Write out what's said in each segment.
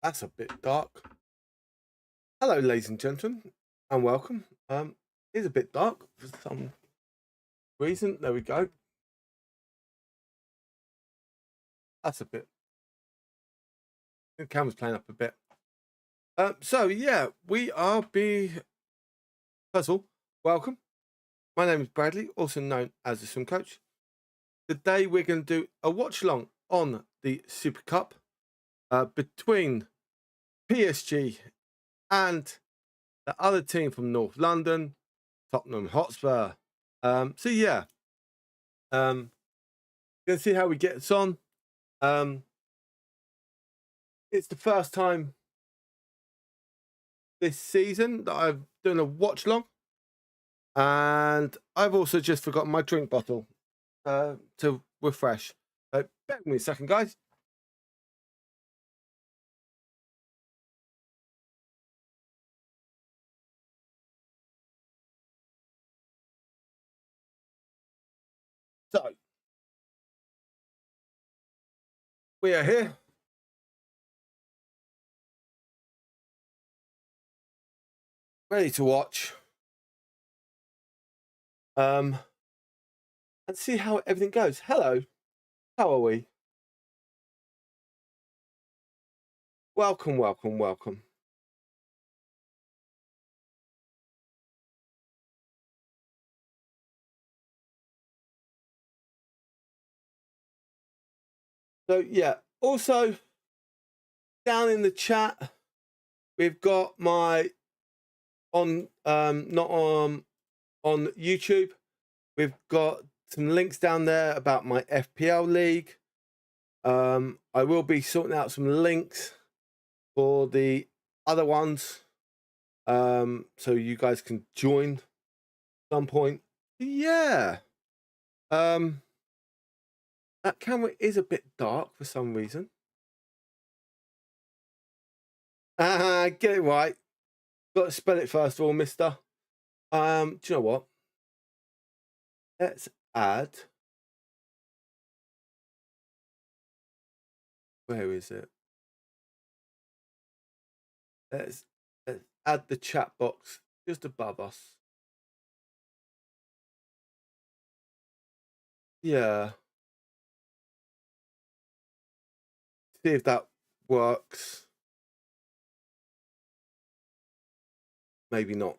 That's a bit dark. Hello, ladies and gentlemen, and welcome. It's a bit dark for some reason. There we go. That's a bit. The camera's playing up a bit. So yeah, we are First of all, welcome. My name is Bradley, also known as the Swim Coach. Today we're going to do a watch along on the Super Cup between PSG and the other team from North London, Tottenham Hotspur. So yeah, gonna see how we get this on. It's the first time this season that I've done a watch long, and I've also just forgotten my drink bottle to refresh. Bear with me a second, guys. So we are here. Ready to watch. And see how everything goes. Hello. How are we? Welcome, welcome, welcome. So yeah, also down in the chat, we've got my not on YouTube. We've got some links down there about my FPL league. I will be sorting out some links for the other ones, so you guys can join at some point. Yeah. That camera is a bit dark for some reason. Get it right. Got to spell it first of all, mister. Do you know what? Let's add. Where is it? Let's add the chat box just above us. Yeah. See if that works. Maybe not.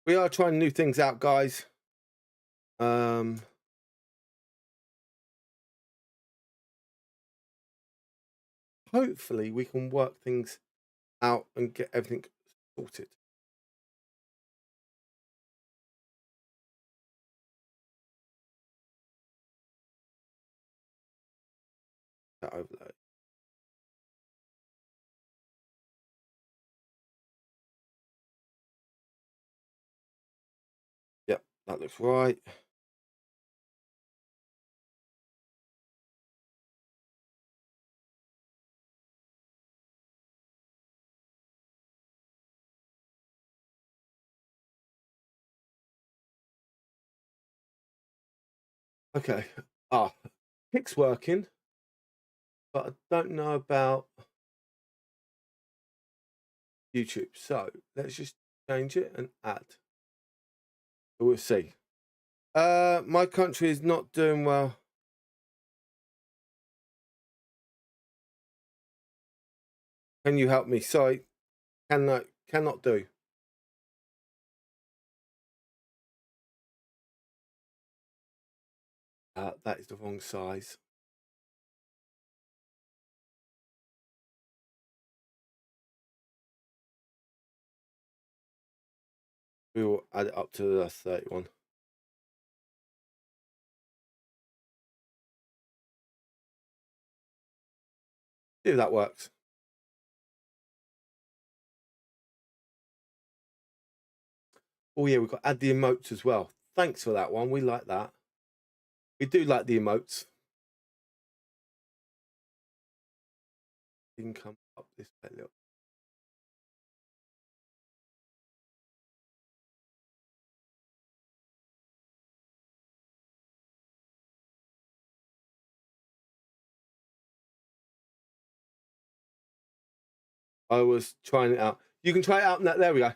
We are trying new things out, guys. Hopefully we can work things out and get everything sorted. That overload. Yep, that looks right. Okay. Pick's working, but I don't know about YouTube. So let's just change it and add. We'll see. My country is not doing well. Can you help me? Sorry, cannot do. That is the wrong size. We will add it up to the 31. See if that works. Oh yeah, we've got to add the emotes as well. Thanks for that one. We like that. We do like the emotes. You can come up this way a little. I was trying it out. You can try it out. There we go.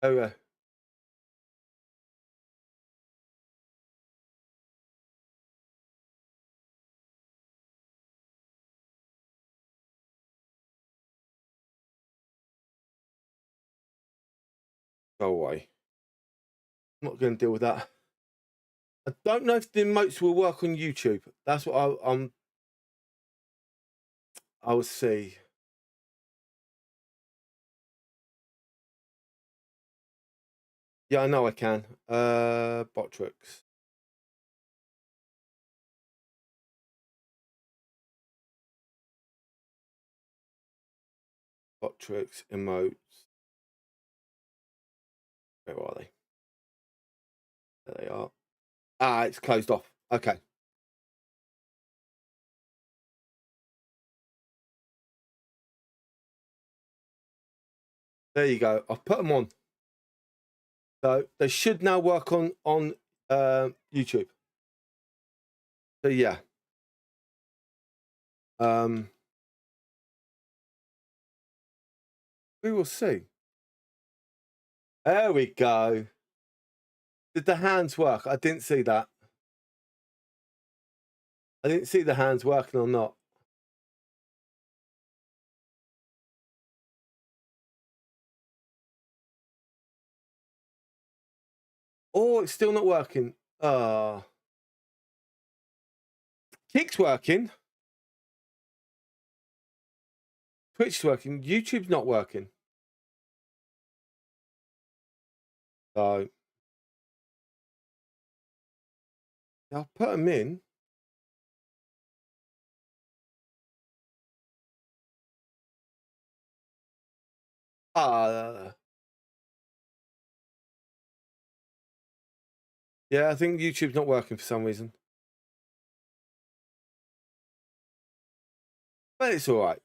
There we go. Go away. I'm not going to deal with that. I don't know if the emotes will work on YouTube. That's what I will see. Yeah, I know I can. Bot tricks. Bot tricks, emotes. Where are they? There they are. Ah, it's closed off. Okay. There you go. I've put them on. So they should now work on YouTube. So yeah. We will see. There we go. Did the hands work? I didn't see that. I didn't see the hands working or not. Oh, it's still not working. Kick's working. Twitch's working. YouTube's not working. So I'll put them in. Yeah, I think YouTube's not working for some reason. But it's all right.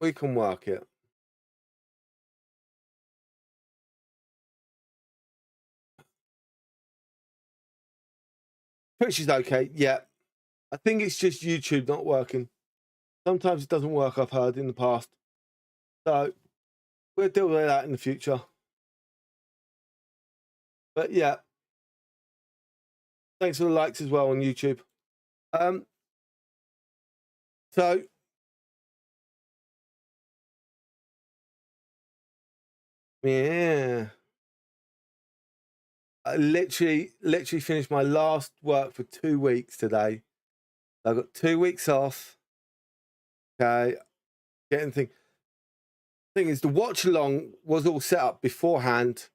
We can work it. Twitch is okay. Yeah. I think it's just YouTube not working. Sometimes it doesn't work, I've heard in the past. So we'll deal with that in the future. But yeah. Thanks for the likes as well on YouTube. So yeah. I literally finished my last work for 2 weeks today. I got 2 weeks off. Okay. Getting thing is the watch along was all set up beforehand,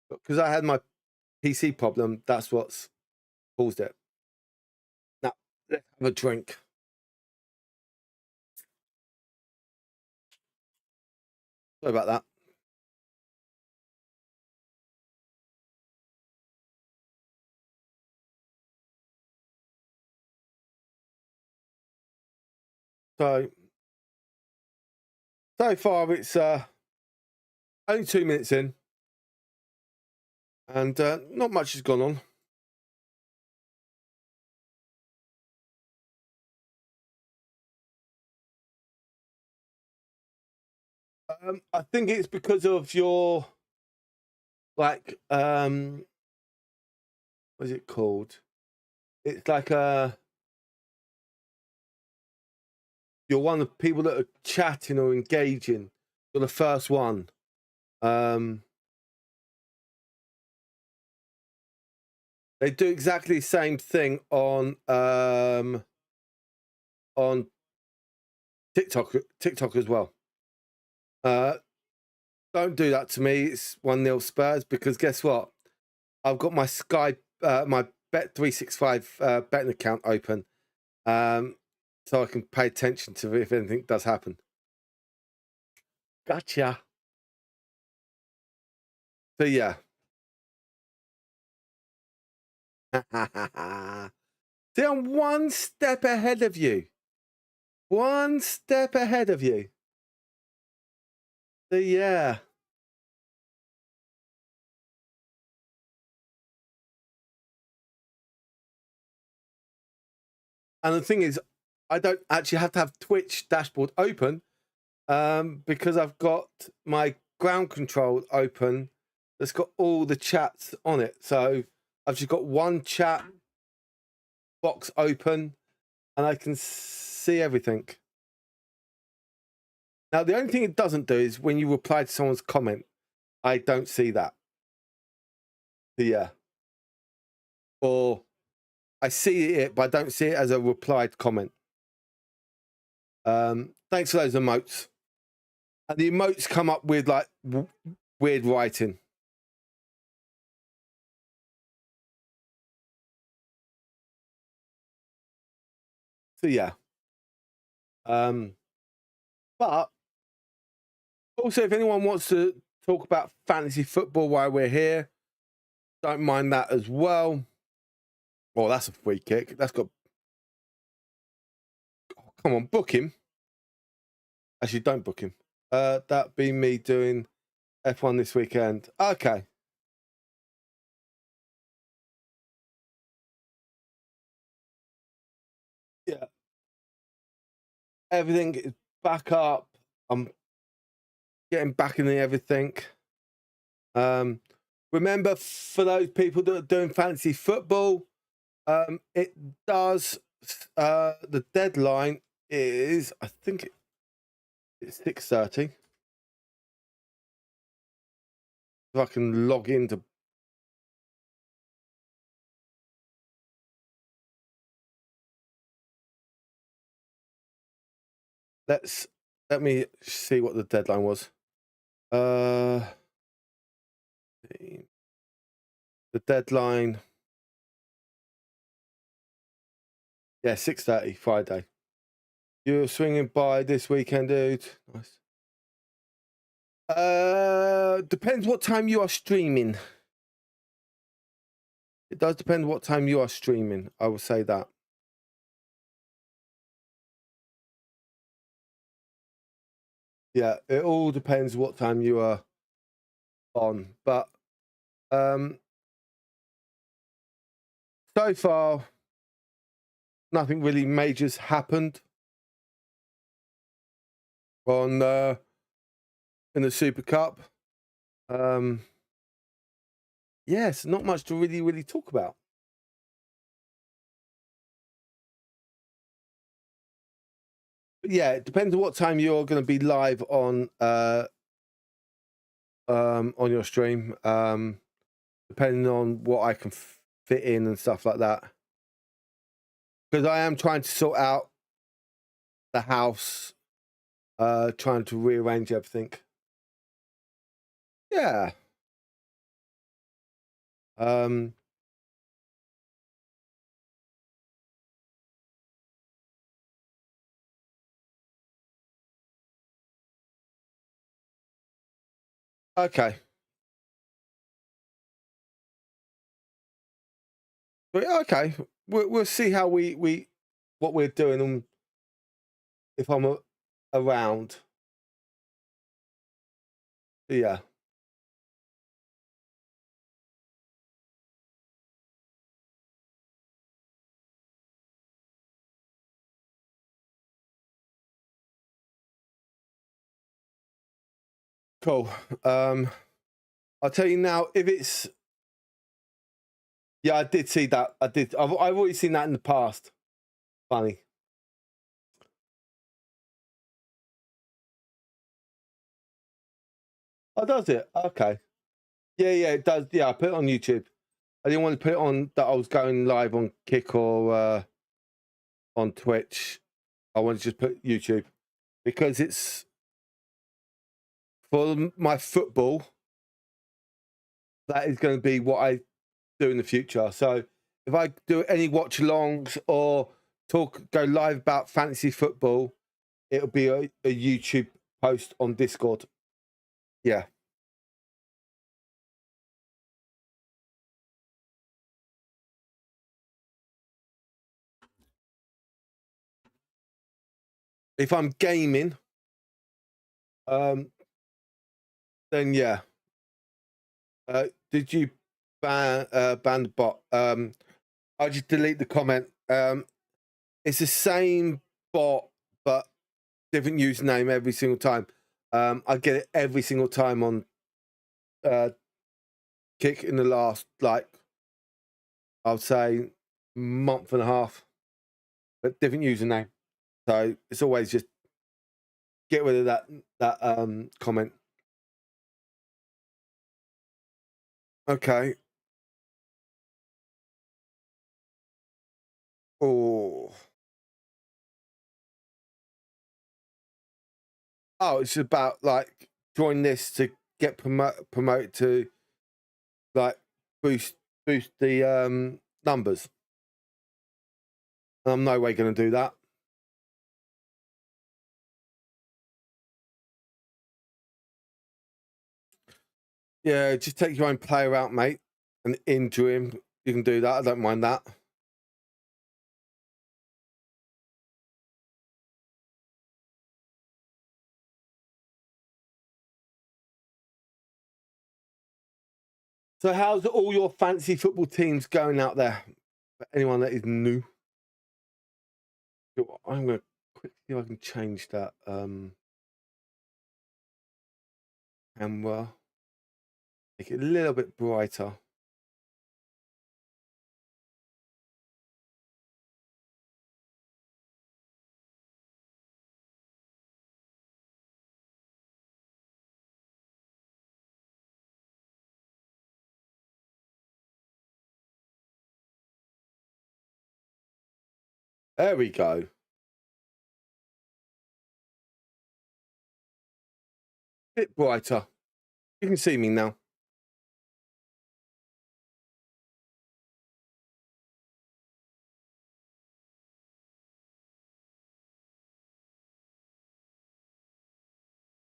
because I had my PC problem. That's what's caused it. Now let's have a drink. Sorry about that. So far it's only 2 minutes in, and not much has gone on. I think it's because of your, like, what is it called? It's like you're one of the people that are chatting or engaging. You're the first one. They do exactly the same thing on TikTok as well. Don't do that to me. It's 1-0 Spurs, because guess what? I've got my Sky, my Bet365 betting account open, so I can pay attention to if anything does happen. Gotcha. So yeah. See, I'm 1 step ahead of you. 1 step ahead of you. So yeah. And the thing is, I don't actually have to have Twitch dashboard open, Because I've got my ground control open that's got all the chats on it. So I've just got one chat box open and I can see everything. Now, the only thing it doesn't do is when you reply to someone's comment, I don't see that. Yeah. Or I see it, but I don't see it as a replied comment. Thanks for those emotes. And the emotes come up with like weird writing. So yeah. But also, if anyone wants to talk about fantasy football while we're here, don't mind that as well. Oh, that's a free kick. That's got. Oh, come on, book him. Actually, don't book him. That'd be me doing F1 this weekend. Okay. Yeah. Everything is back up. I'm getting back into everything. Remember, for those people that are doing fantasy football, it does. The deadline is, I think it's 6:30. If I can log into. Let me see what the deadline was. The deadline. Yeah, 6:30 Friday. You're swinging by this weekend, dude. Nice. Depends what time you are streaming. It does depend what time you are streaming. I will say that. Yeah, it all depends what time you are on. But so far, nothing really major's happened on in the Super Cup. Yes, not much to really talk about. But yeah, it depends on what time you're going to be live on your stream. Depending on what I can fit in and stuff like that. Because I am trying to sort out the house, trying to rearrange everything. Yeah. Okay. But okay, we'll see how we what we're doing and if I'm around. Yeah. Cool. I'll tell you now if it's. Yeah, I did see that. I did. I've already seen that in the past. Funny. Oh, does it? Okay. Yeah, it does. Yeah, I put it on YouTube. I didn't want to put it on that I was going live on Kick or on Twitch. I wanted to just put YouTube because it's for my football. That is going to be what I do in the future. So if I do any watch alongs or go live about fantasy football, it'll be a YouTube post on Discord. Yeah. If I'm gaming, then yeah. Did you ban the bot? I just delete the comment. It's the same bot, but different username every single time. I get it every single time on Kick in the last, like, I'll say month and a half, but different username. So it's always just get rid of that comment. Okay. Oh. Oh, it's about like join this to get promoted to like boost the numbers. I'm no way going to do that. Yeah, just take your own player out, mate, and injure him. You can do that. I don't mind that. So, how's all your fancy football teams going out there? For anyone that is new, I'm going to quickly see if I can change that camera, make it a little bit brighter. There we go. Bit brighter. You can see me now.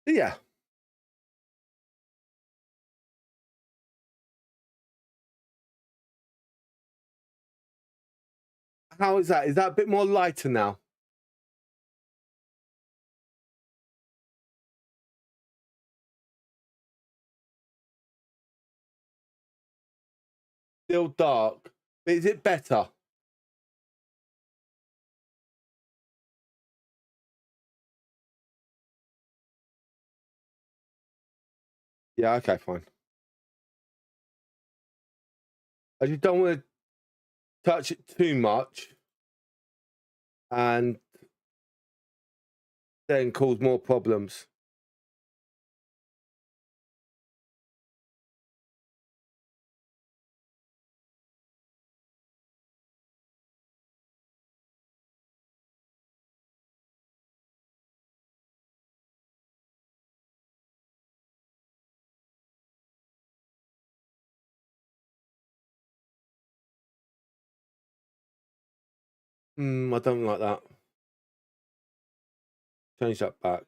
Yeah. How is that? Is that a bit more lighter now? Still dark. But is it better? Yeah, okay, fine. I just don't want to touch it too much and then cause more problems. I don't like that. Change that back.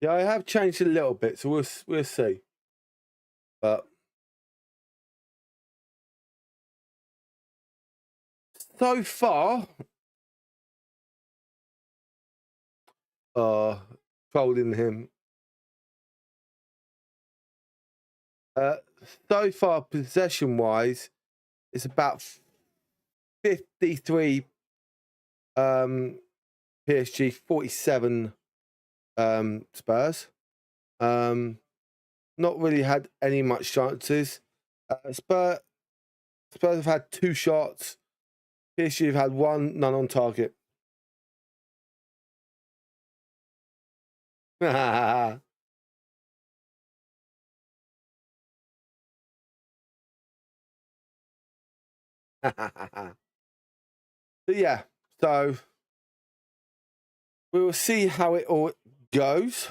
Yeah, I have changed a little bit, so we'll see. But so far, trolling him. Uh, so far, possession wise, it's about 53 PSG, 47 Spurs. Not really had any much chances. Spurs have had 2 shots. PSG have had 1, none on target. But yeah, so we will see how it all goes.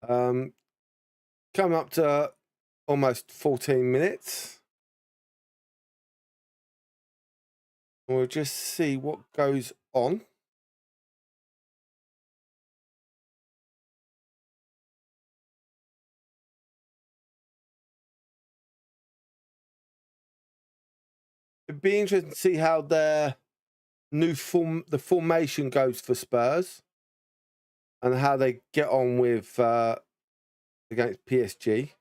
Coming up to almost 14 minutes. We'll just see what goes on. it'd be interesting to see how their the formation goes for Spurs and how they get on with against PSG.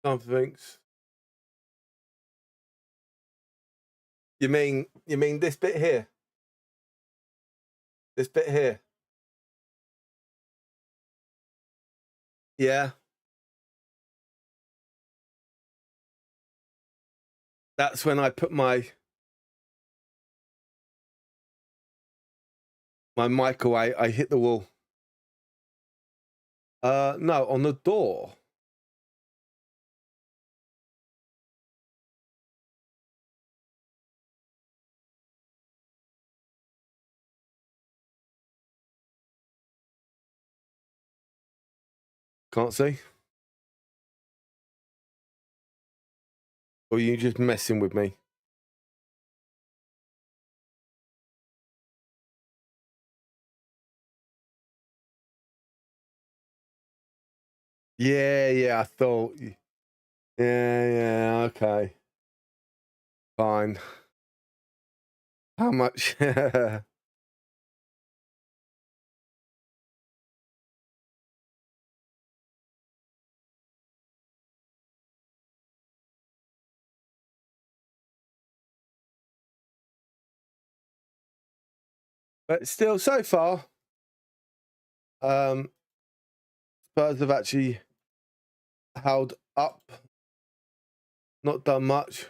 Something's. You mean this bit here? This bit here? Yeah. That's when I put my mic away. I hit the wall. No, on the door. Can't see. Or are you just messing with me? Yeah, I thought. Yeah, okay. Fine. How much? But still, so far, Spurs have actually held up, not done much.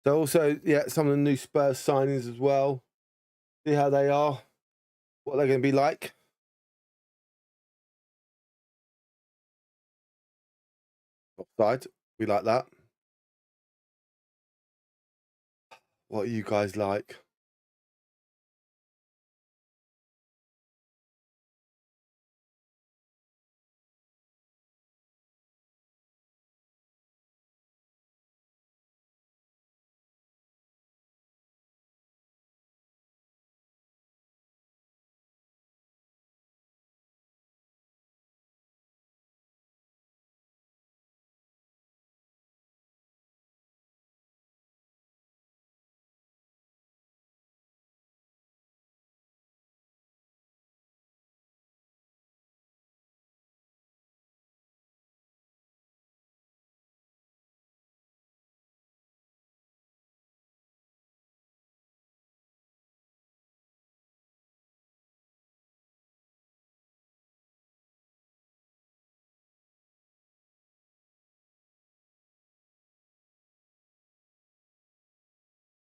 So also, yeah, some of the new Spurs signings as well. See how they are, what they're going to be like. Offside, we like that. What are you guys like?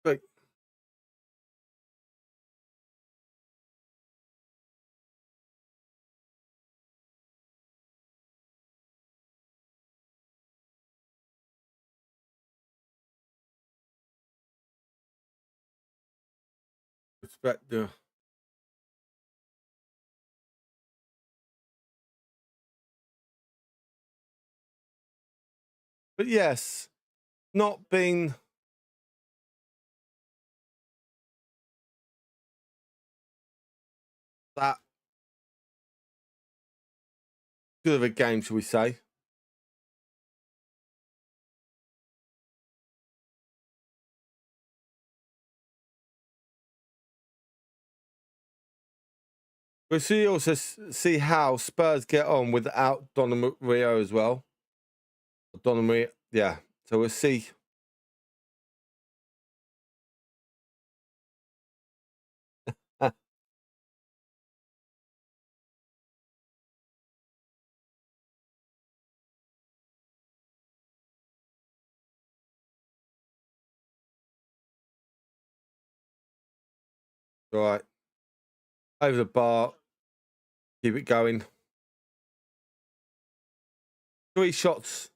But respect the. But yes, not being that good of a game, shall we say? We'll see also see how Spurs get on without Donnarumma Rio as well. Donnarumma, yeah. So we'll see. All right. Over the bar. Keep it going. 3 shots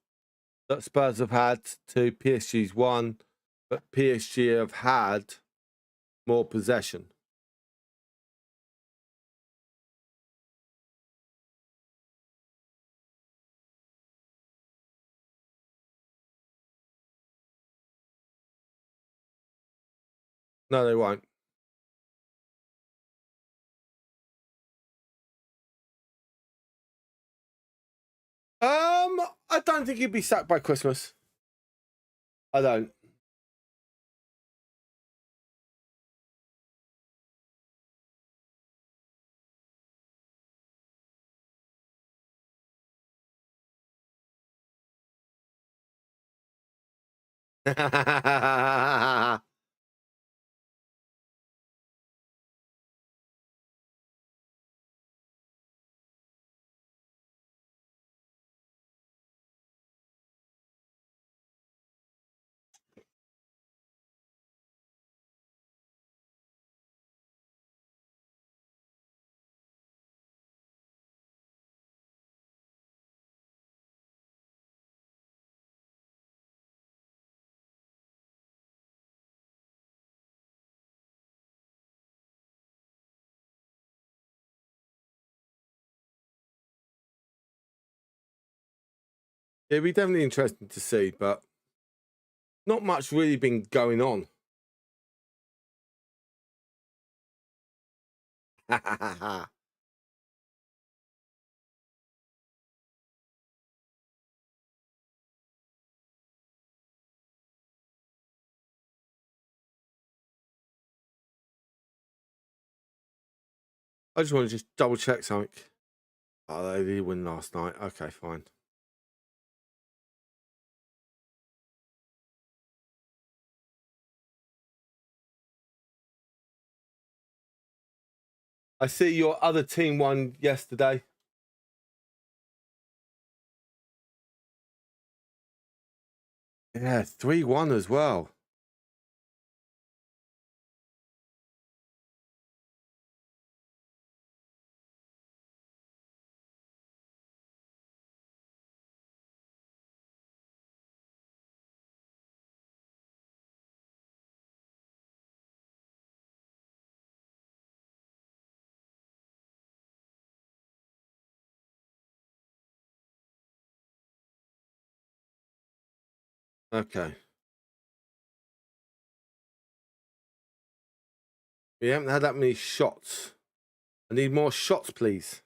that Spurs have had to PSG's 1, but PSG have had more possession. No, they won't. I don't think he'd be sacked by Christmas. I don't. Yeah, it'd be definitely interesting to see, but not much really been going on. I just want to just double check something. Oh, they did win last night. Okay, fine. I see your other team won yesterday. Yeah, 3-1 as well. Okay. We haven't had that many shots. I need more shots, please.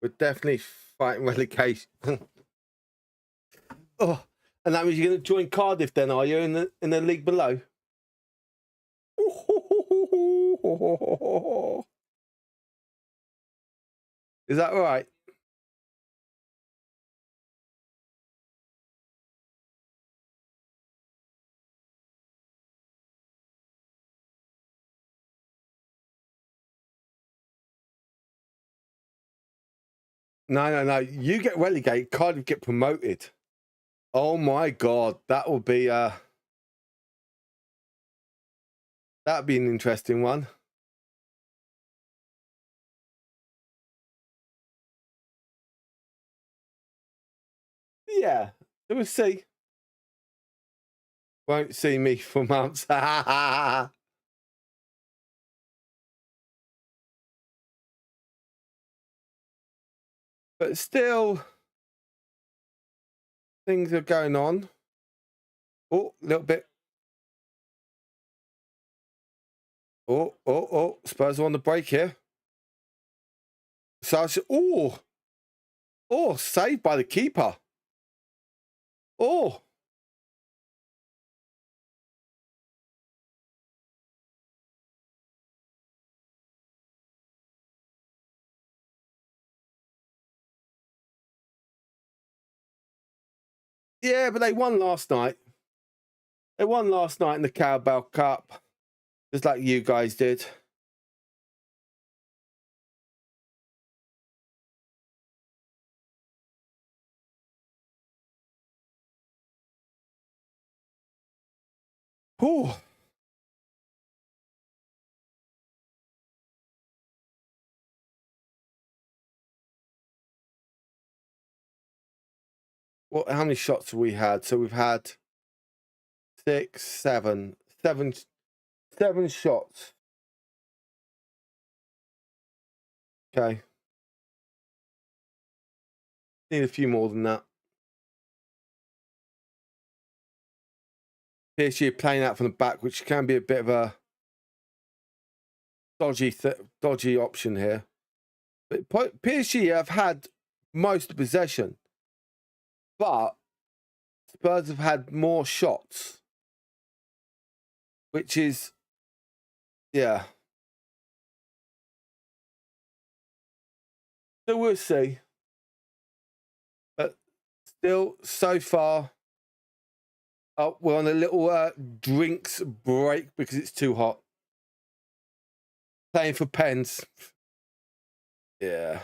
We're definitely fighting relegation. Oh, and that means you're going to join Cardiff then, are you, in the league below? Is that right? No, no, no. You get relegated, Cardiff get promoted. Oh my God, that will be that'd be an interesting one. Yeah, we'll see. Won't see me for months. But still, things are going on. Oh, a little bit. Oh. Spurs are on the break here. So, saved by the keeper. Oh, yeah, but they won last night. They won last night in the Carabao Cup, just like you guys did. Oh, what? How many shots have we had? So we've had six, seven shots. Okay, need a few more than that. PSG are playing out from the back, which can be a bit of a dodgy option here. But PSG have had most of the possession, but Spurs have had more shots, which is, yeah. So we'll see. But still, so far, we're on a little drinks break because it's too hot. Playing for pens. Yeah.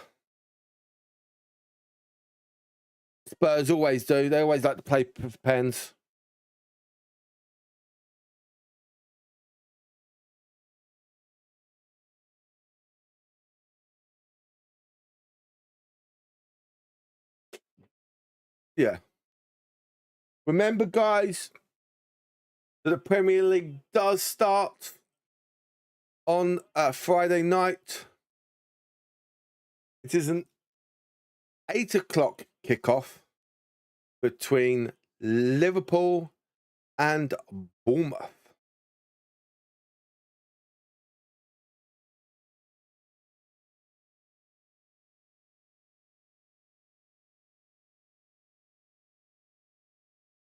Spurs always do. They always like to play for pens. Yeah. Remember, guys, that the Premier League does start on Friday night. It is an 8 o'clock kickoff between Liverpool and Bournemouth.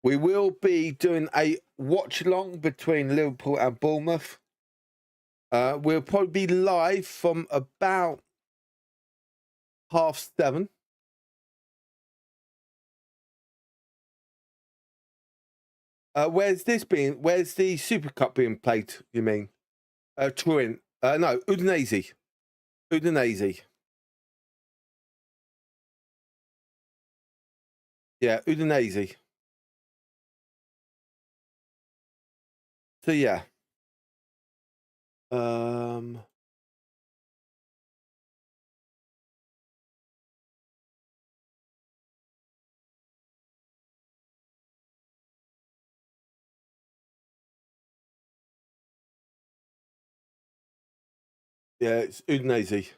We will be doing a watch along between Liverpool and Bournemouth. We'll probably be live from about 7:30. Where's the Super Cup being played, you mean? Turin. No, Udinese. Yeah, Udinese. So yeah. Yeah, it's Udinese.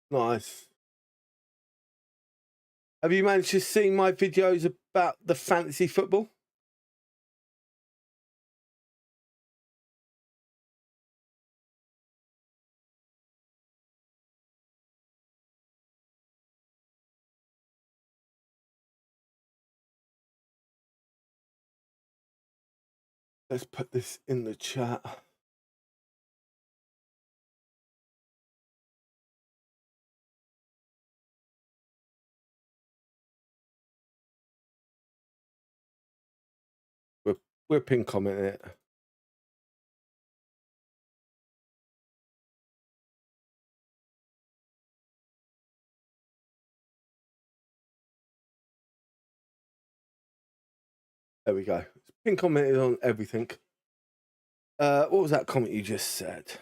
Nice. Have you managed to see my videos about the fantasy football? Let's put this in the chat. We're pin commenting it. There we go. It's pin commented on everything. What was that comment you just said?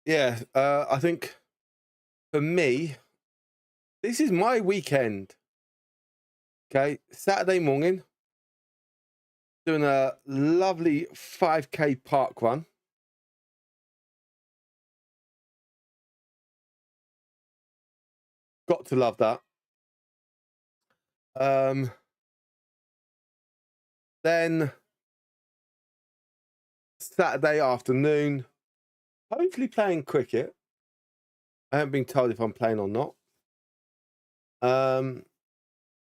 Yeah, I think for me, this is my weekend. Okay, Saturday morning, doing a lovely 5K park run. Got to love that. Then Saturday afternoon, hopefully playing cricket. I haven't been told if I'm playing or not. And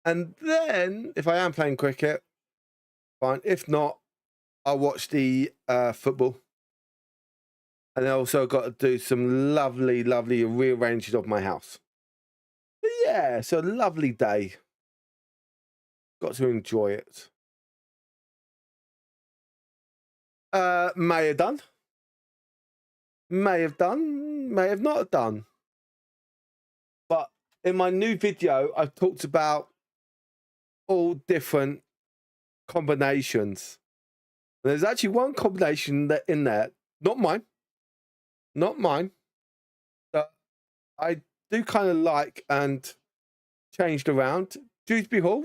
then if I am playing cricket, fine. If not, I'll watch the football. And I also got to do some lovely rearranging of my house. But yeah, it's a lovely day. got to enjoy it. May have done. May have done. May have not done. But in my new video, I've talked about all different combinations. There's actually one combination that in there, not mine, that I do kind of like and changed around. Dewsbury Hall,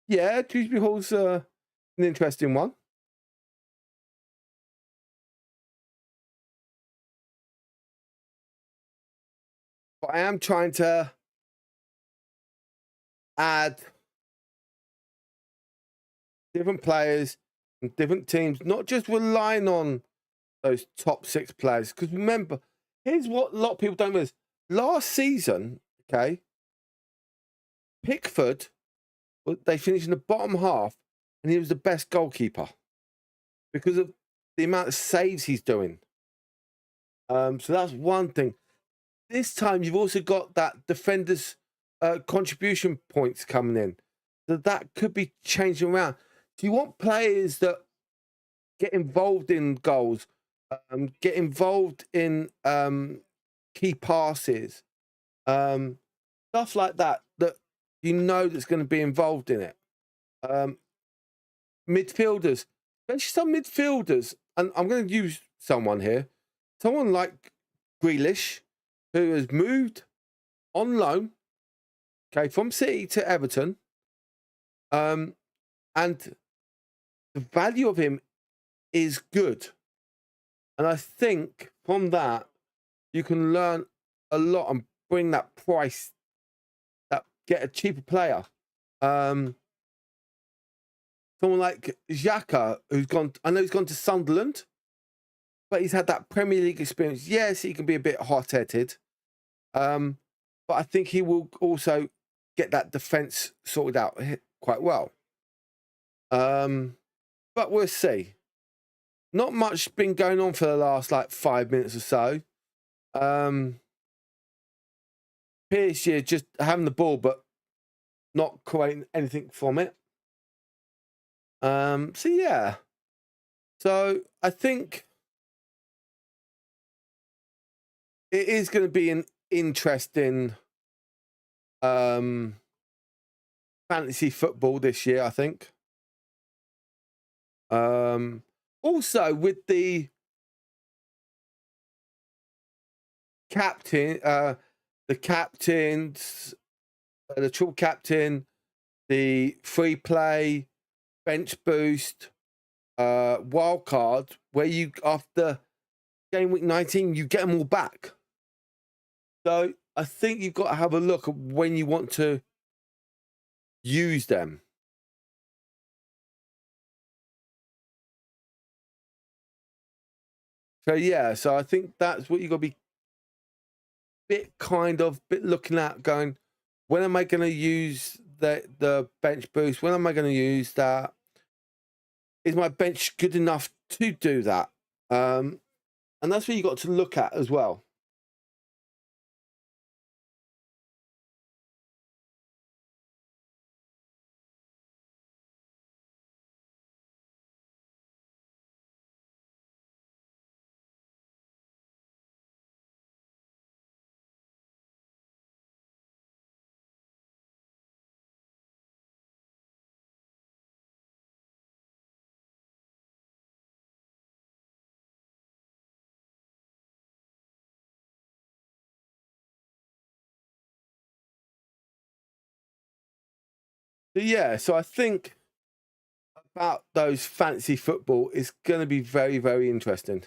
yeah, Dewsbury Hall's an interesting one. But I am trying to add different players and different teams, not just relying on those top 6 players. Because remember, here's what a lot of people don't realize. Last season, okay, Pickford, they finished in the bottom half, and he was the best goalkeeper because of the amount of saves he's doing. So that's one thing. This time, you've also got that defenders' contribution points coming in. So that could be changing around. Do you want players that get involved in goals, get involved in key passes, stuff like that, that you know that's going to be involved in it? Midfielders, especially some midfielders, and I'm going to use someone here, someone like Grealish, who has moved on loan, okay, from City to Everton, and the value of him is good. And I think from that, you can learn a lot and bring that price, that get a cheaper player. Someone like Xhaka, who's gone, I know he's gone to Sunderland, but he's had that Premier League experience. Yes, he can be a bit hot-headed, but I think he will also get that defence sorted out quite well. But we'll see. Not much been going on for the last 5 minutes or so. PSG just having the ball, but not creating anything from it. So yeah. So I think it is going to be an interesting fantasy football this year, I think. Also with the captain, the captains, the triple captain, the free play, bench boost, wild card, where you, after game week 19, you get them all back. So I think you've got to have a look at when you want to use them. So yeah, so I think that's what you've got to be bit looking at, going, when am I going to use the bench boost? When am I going to use that? Is my bench good enough to do that? And that's what you got to look at as well. So yeah, so I think about those fantasy football is going to be very, very interesting.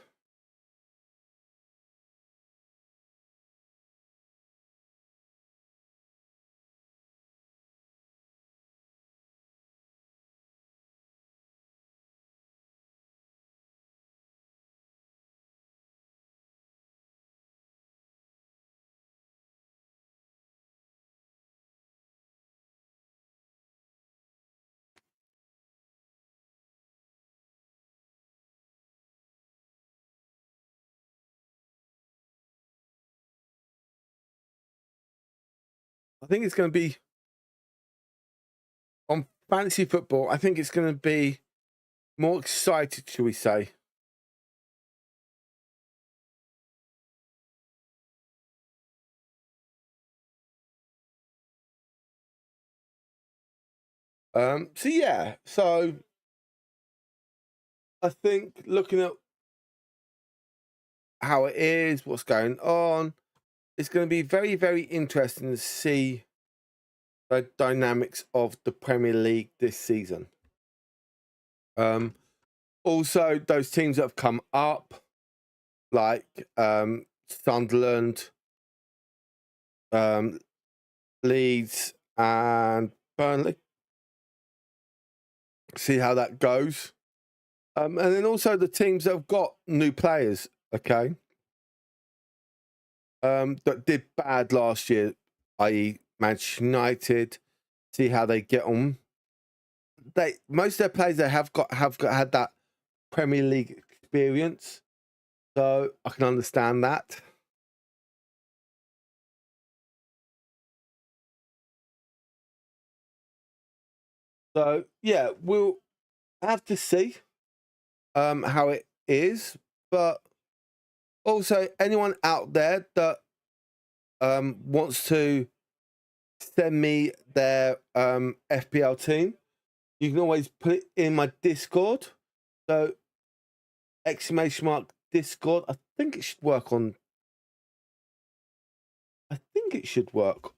I think it's going to be on fantasy football. I think it's going to be more excited, shall we say? So yeah, so I think looking at how it is, what's going on, it's going to be very, very interesting to see the dynamics of the Premier League this season. Also, those teams that have come up, like Sunderland, Leeds, and Burnley. See how that goes. And then also the teams that have got new players, okay, that did bad last year, i.e. Manchester United. See how they get on. Most of their players they have had that Premier League experience, so I can understand that. So yeah, we'll have to see how it is, but also anyone out there that wants to send me their FPL team, you can always put it in my Discord. So !Discord. I think it should work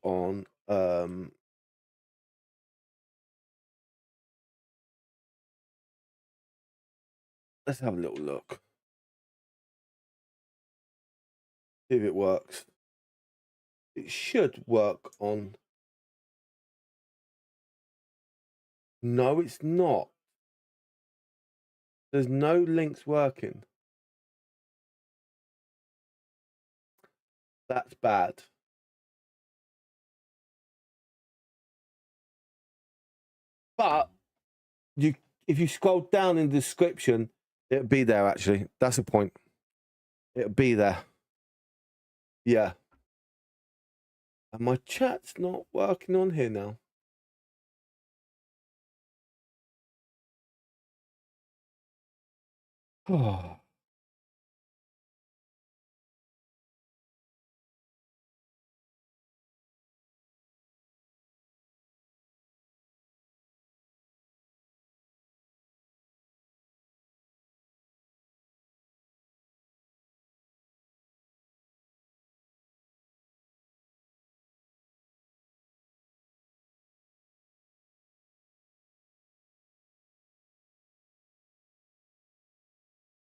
on. Let's have a little look. See if it works. It should work on. No, it's not. There's no links working. That's bad. But if you scroll down in the description, it'll be there actually. That's the point. It'll be there. Yeah. And my chat's not working on here now. Oh.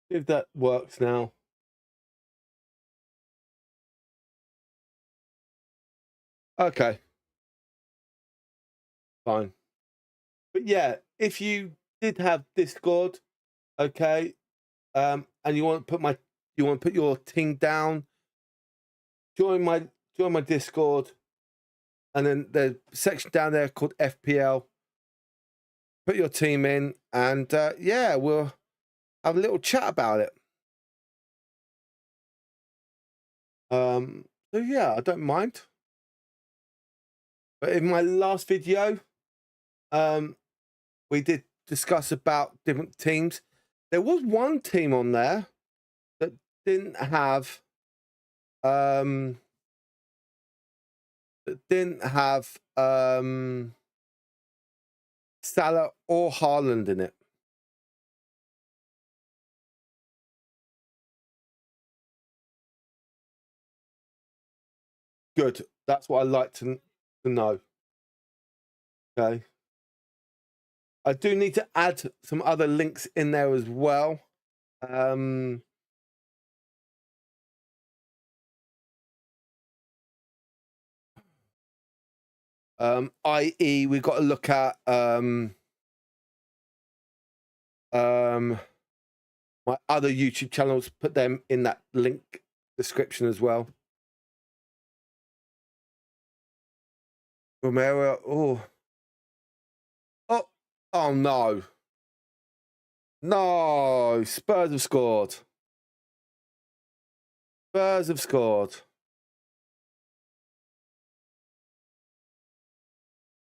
If that works now. Okay. Fine. But yeah, if you did have Discord, okay, and you want to put your team down, join my Discord, and then there's a section down there called FPL. Put your team in, and yeah, we'll have a little chat about it. So yeah, I don't mind. But in my last video, we did discuss about different teams. There was one team on there that didn't have Salah or Haaland in it. Good. That's what I like to know. Okay. I do need to add some other links in there as well. I.e. we've got to look at my other YouTube channels, put them in that link description as well. Romero, oh no. No, Spurs have scored. Spurs have scored.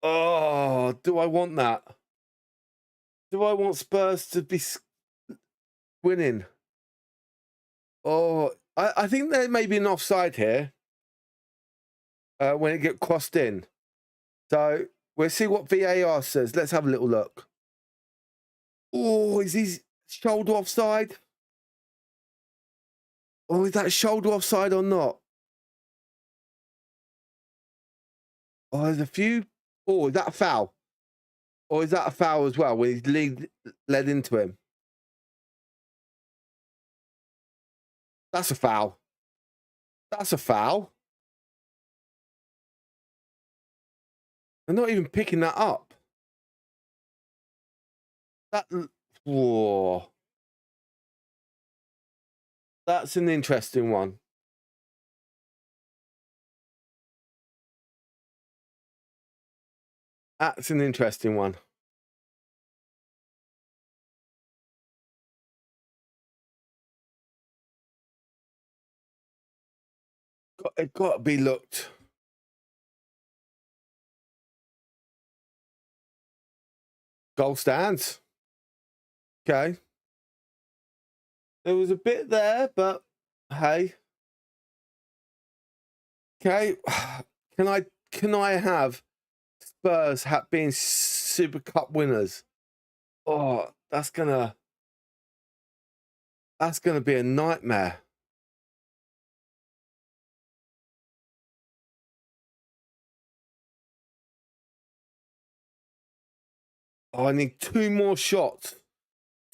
Oh, do I want that? Do I want Spurs to be winning? Oh, I think there may be an offside here when it get crossed in. So we'll see what VAR says. Let's have a little look. Oh, is his shoulder offside? Or is that shoulder offside or not? Oh, there's a few. Oh, is that a foul? Or is that a foul as well when he's led into him? That's a foul. That's a foul. They're not even picking that up. Whoa. That's an interesting one. That's an interesting one. It got to be looked. Goal stands. Okay. There was a bit there, but hey. Okay. Can I have Spurs being Super Cup winners? Oh, that's gonna be a nightmare. Oh, I need 2 more shots.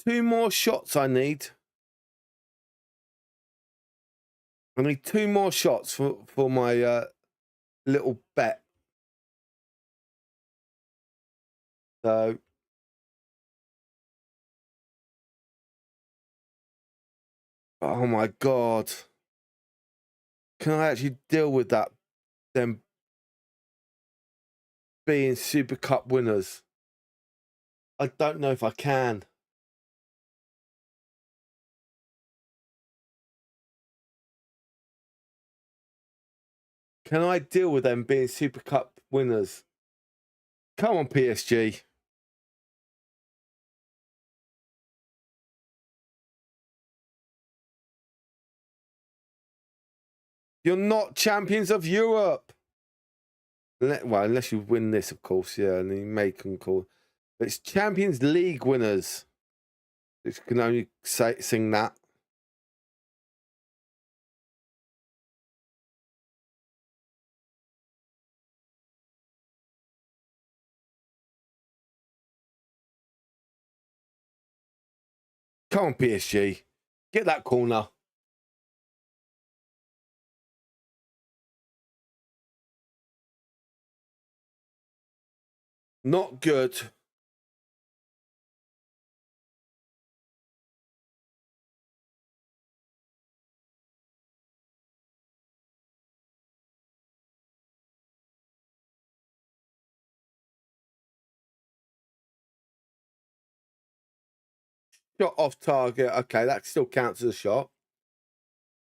2 more shots I need. I need 2 more shots for my little bet. So oh my God. Can I actually deal with that? Them being Super Cup winners? I don't know if I can. Can I deal with them being Super Cup winners? Come on, PSG. You're not champions of Europe. Well, unless you win this, of course, yeah, and you make them call. But it's Champions League winners. You can only sing that. Come on, PSG. Get that corner. Not good. Shot off target. Okay, that still counts as a shot.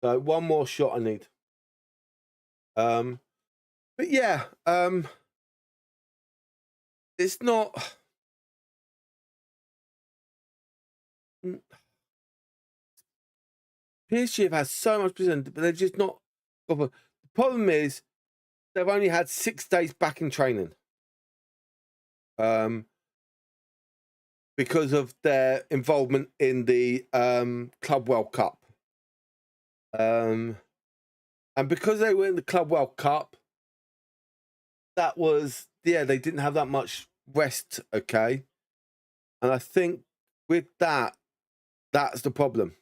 So 1 more shot I need. But yeah, it's not. PSG have had so much present, but they're just not. The problem is they've only had 6 days back in training. Because of their involvement in the Club World Cup. And because they were in the Club World Cup, that was, yeah, they didn't have that much rest, okay? And I think with that, that's the problem.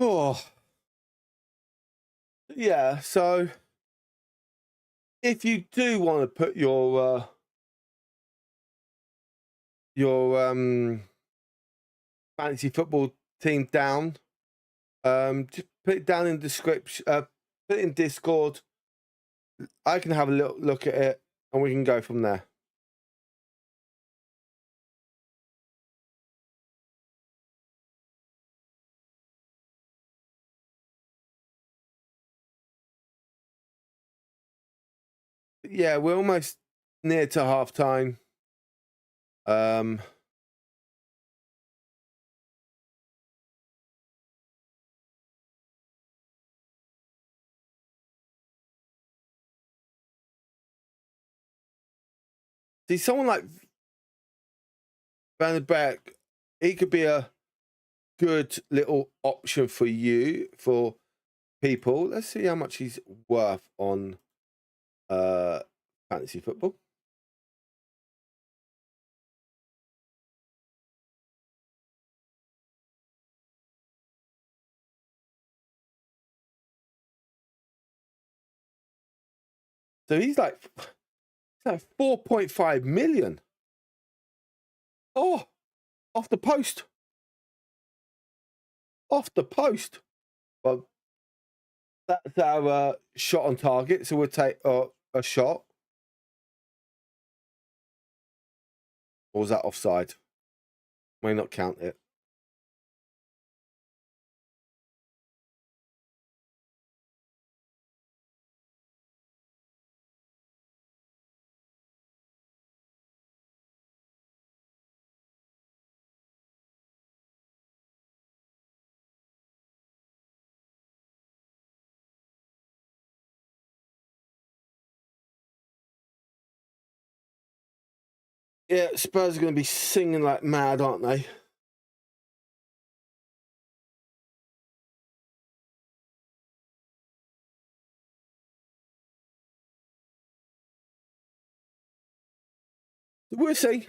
Oh, yeah, so if you do want to put your fantasy football team down, just put it down in the description. Put it in Discord. I can have a little look at it, and we can go from there. Yeah, we're almost near to half time. See, someone like Van der Beek, he could be a good little option for you, for people. Let's see how much he's worth on fantasy football. So he's like 4.5 million. Oh, off the post. Off the post. Well, that's our shot on target. So we'll take a shot. Or was that offside? May not count it. Yeah, Spurs are going to be singing like mad, aren't they? We'll see.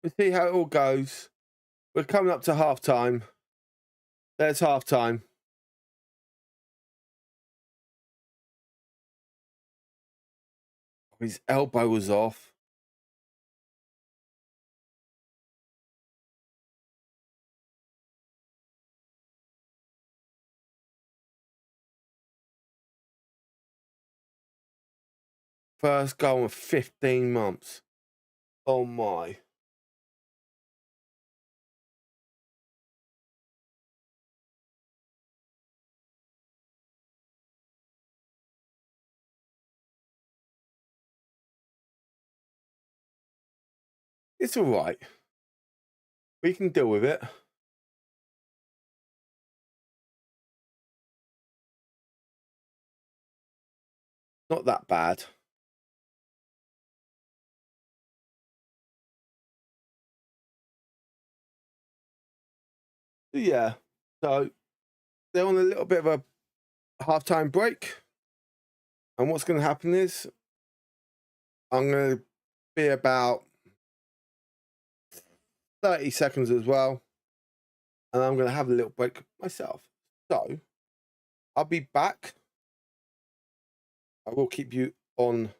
We'll see how it all goes. We're coming up to half time. There's half time. His elbow was off. First goal in 15 months. Oh my. It's all right. We can deal with it. Not that bad. Yeah. So they're on a little bit of a halftime break. And what's going to happen is I'm going to be about 30 seconds as well. And I'm going to have a little break myself. So I'll be back. I will keep you on,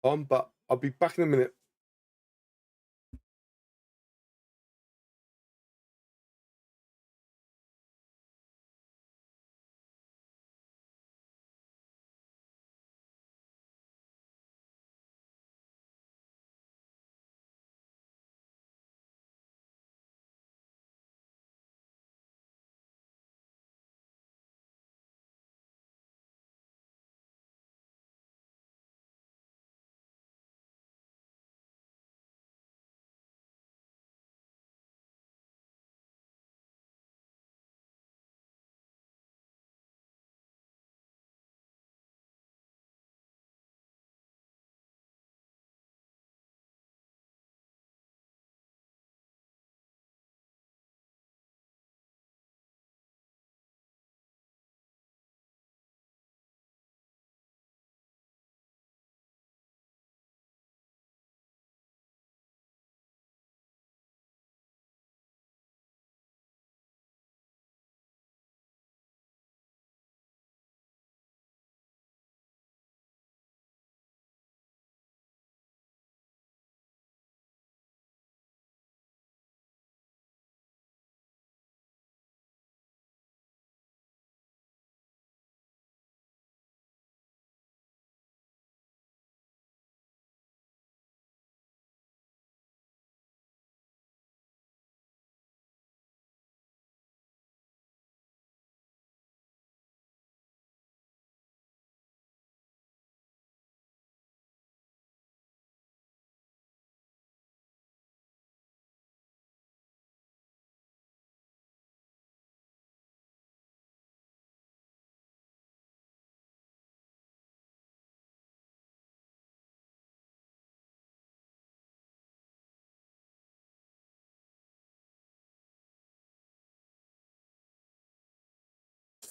but I'll be back in a minute.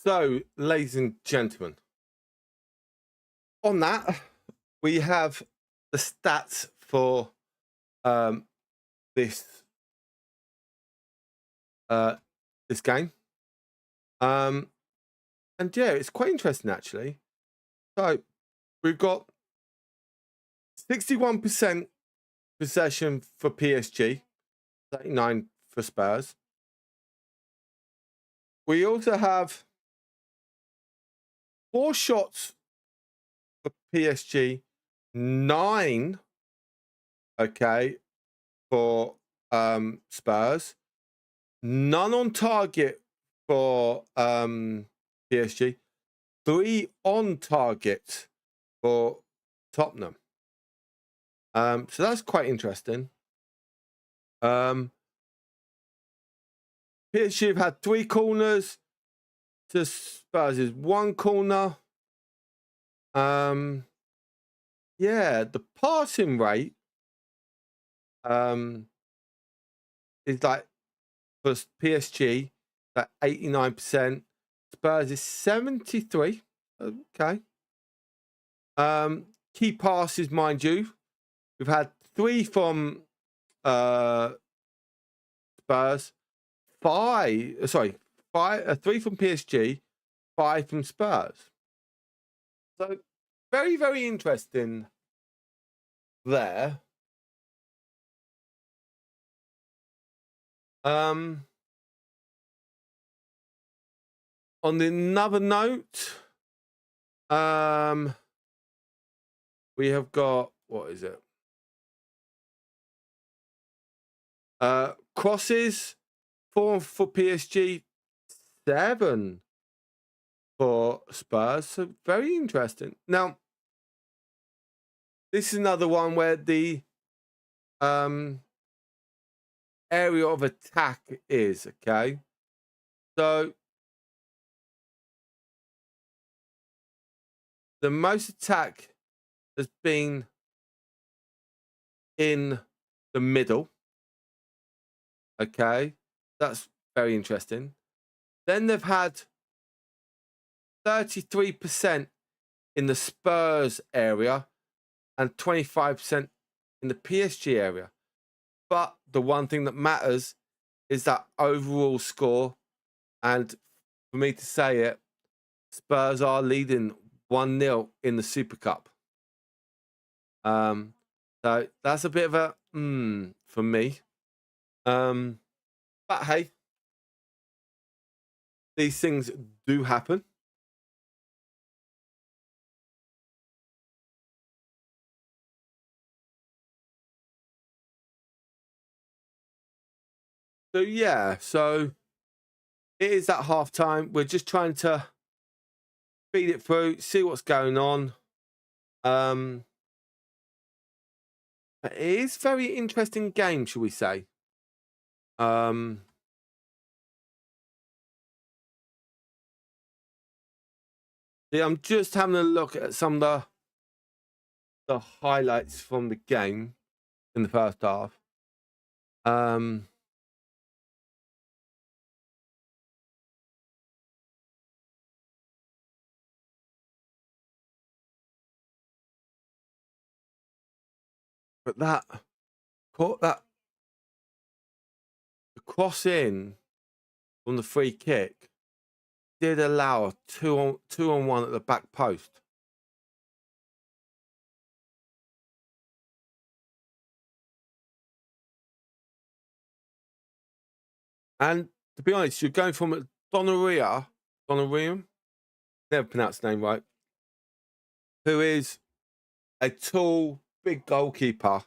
So, ladies and gentlemen, on that, we have the stats for this this game. And yeah, it's quite interesting actually. So we've got 61% possession for PSG, 39 for Spurs. We also have 4 shots for PSG, 9 for Spurs, none on target for PSG, 3 on target for Tottenham. So that's quite interesting. PSG have had 3 corners to Spurs' 1 corner. Yeah, the passing rate is like for PSG at 89%. Spurs is 73. Okay. Key passes, mind you, we've had 3 from Spurs, 3 from PSG, 5 from Spurs. So very, very interesting there. On another note, we have got, what is it? Crosses, 4 for PSG, 7 for Spurs. So very interesting. Now, this is another one where the area of attack is, okay? So the most attack has been in the middle. Okay, that's very interesting. Then they've had 33% in the Spurs area and 25% in the PSG area. But the one thing that matters is that overall score. And for me to say it, Spurs are leading 1-0 in the Super Cup. So that's a bit of a for me. But hey, these things do happen. So yeah, so it is at half time. We're just trying to feed it through, see what's going on. It is very interesting game, shall we say? Yeah, I'm just having a look at some of the highlights from the game in the first half. But that the cross in from the free kick did allow a 2-on-1 at the back post. And to be honest, you're going from Donnarumma, never pronounced the name right, who is a tall, big goalkeeper,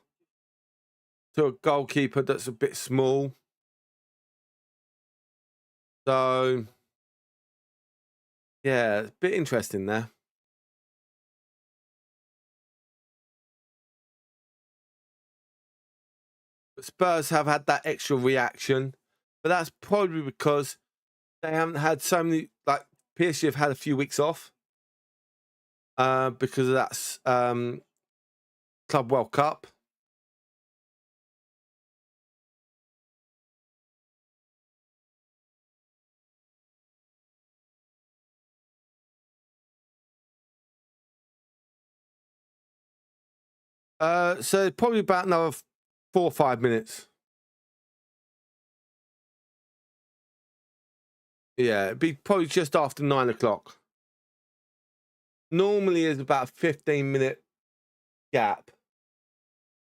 to a goalkeeper that's a bit small. So, yeah, it's a bit interesting there. But Spurs have had that extra reaction, but that's probably because they haven't had so many, like PSG have had a few weeks off because of that Club World Cup. So probably about another 4 or 5 minutes. Yeah, it'd be probably just after 9 o'clock. Normally is about a 15-minute gap.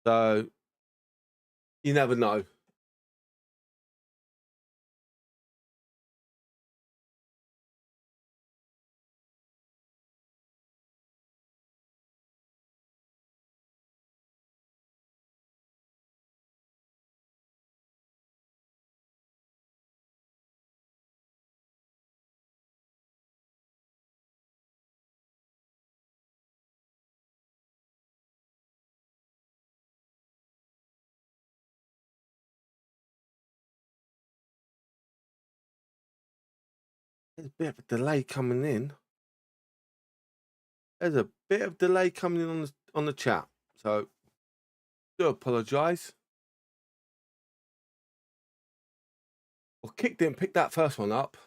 So you never know. There's a bit of a delay coming in. There's a bit of delay coming in on the chat. So do apologise. Well, Kick didn't pick that first one up.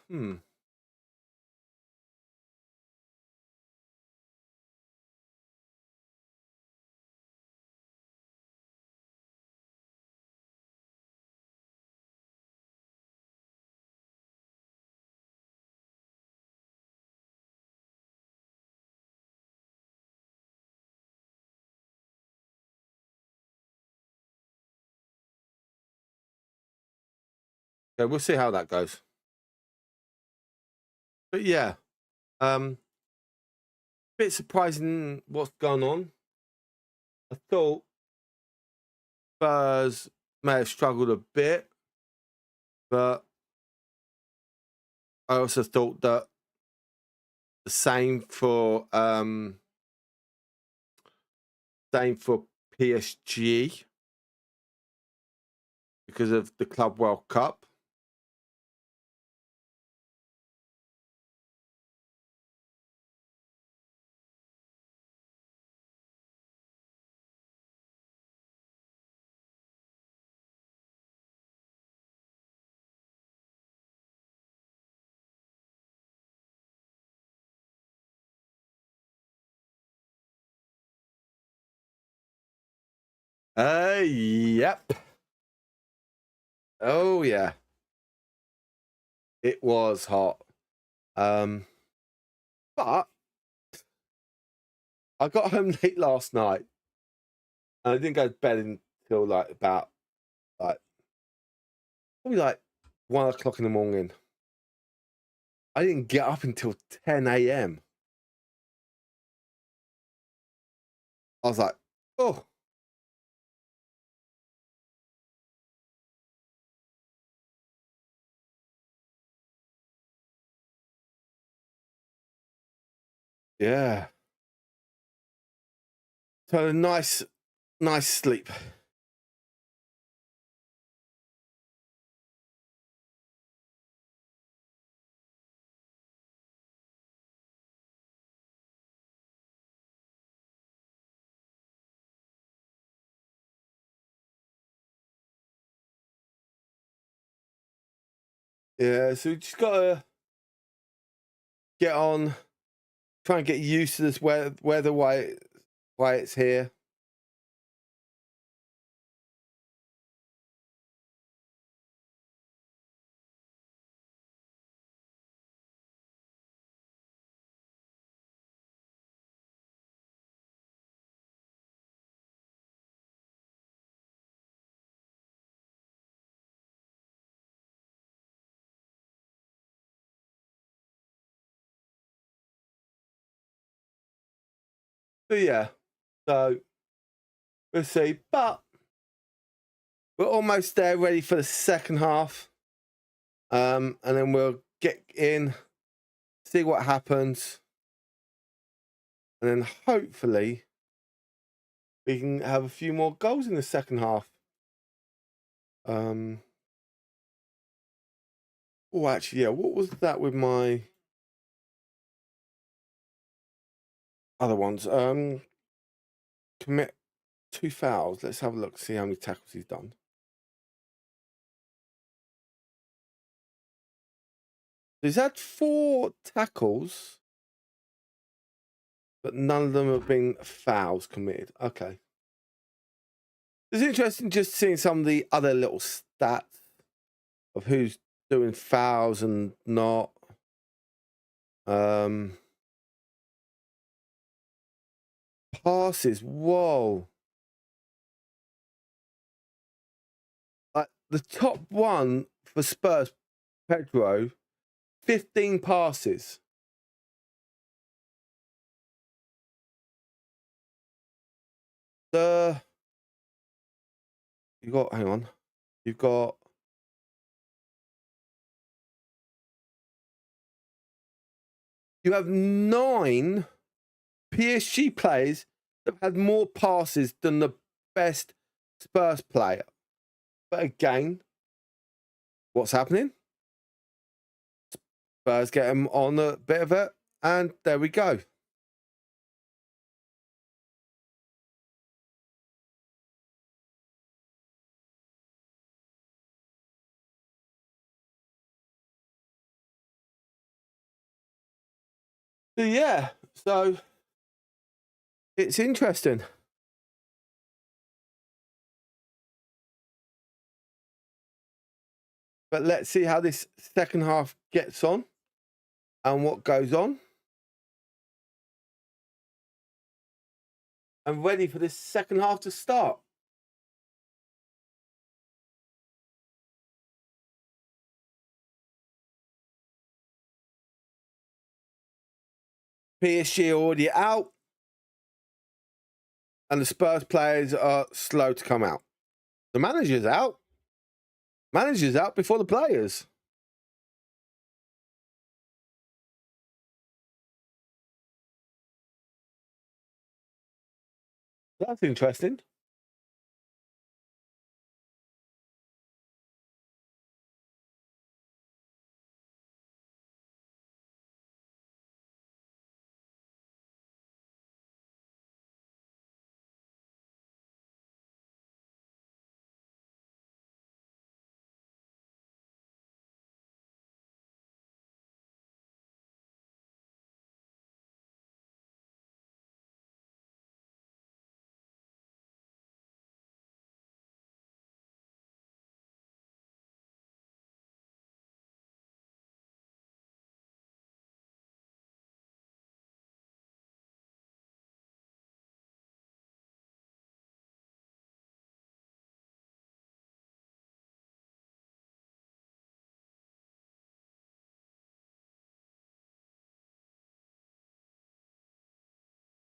Okay, we'll see how that goes. But yeah, bit surprising what's gone on. I thought Spurs may have struggled a bit, but I also thought that the same for PSG because of the Club World Cup. Yep. Oh yeah, it was hot. But I got home late last night, and I didn't go to bed until about probably 1 o'clock in the morning. I didn't get up until 10 a.m. I was like, oh. Yeah. So nice sleep. Yeah, so we just gotta get on, try and get used to this weather why it's here. But yeah, so we'll see. But we're almost there, ready for the second half. And then we'll get in, see what happens, and then hopefully we can have a few more goals in the second half. Oh, actually, yeah. What was that with my other ones? Commit 2 fouls. Let's have a look, see how many tackles he's done. He's had 4 tackles, but none of them have been fouls committed. Okay. It's interesting just seeing some of the other little stats of who's doing fouls and not. Passes, whoa. Like the top one for Spurs, Pedro, 15 passes. Hang on. You've got you have 9 PSG players that have had more passes than the best Spurs player. But again, what's happening? Spurs get him on a bit of it, and there we go. Yeah, so it's interesting. But let's see how this second half gets on and what goes on. I'm ready for this second half to start. PSG already out, and the Spurs players are slow to come out. The manager's out. Manager's out before the players. That's interesting.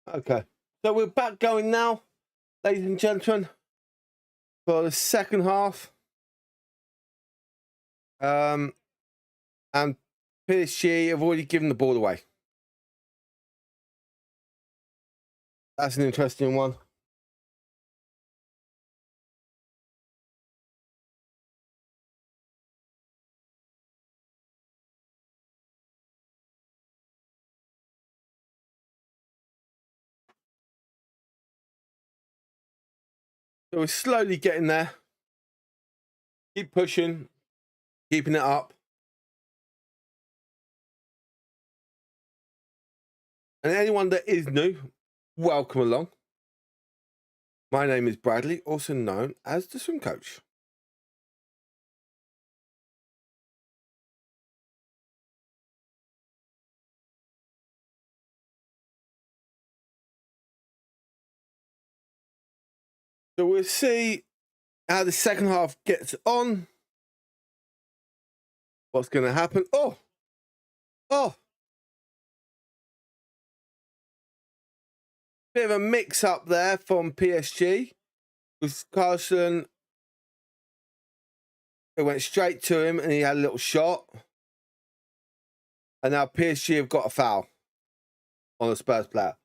Okay, so we're back going now, ladies and gentlemen, for the second half. And PSG have already given the ball away. That's an interesting one. So we're slowly getting there. Keep pushing, keeping it up. And anyone that is new, welcome along. My name is Bradley, also known as the swim coach. So we'll see how the second half gets on. What's going to happen? Oh! Bit of a mix-up there from PSG. With Carson, it went straight to him and he had a little shot. And now PSG have got a foul on the Spurs player.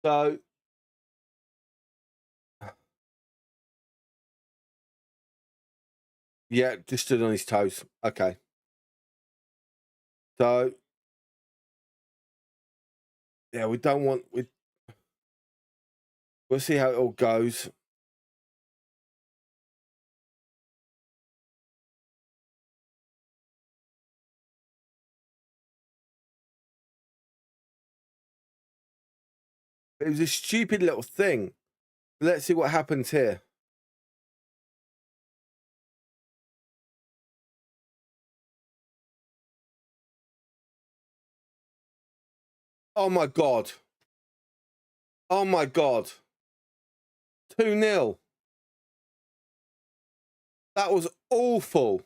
So, yeah, just stood on his toes. Okay. So, yeah, we don't want... We'll see how it all goes. It was a stupid little thing. Let's see what happens here. Oh my God. Oh my God. 2-0. That was awful.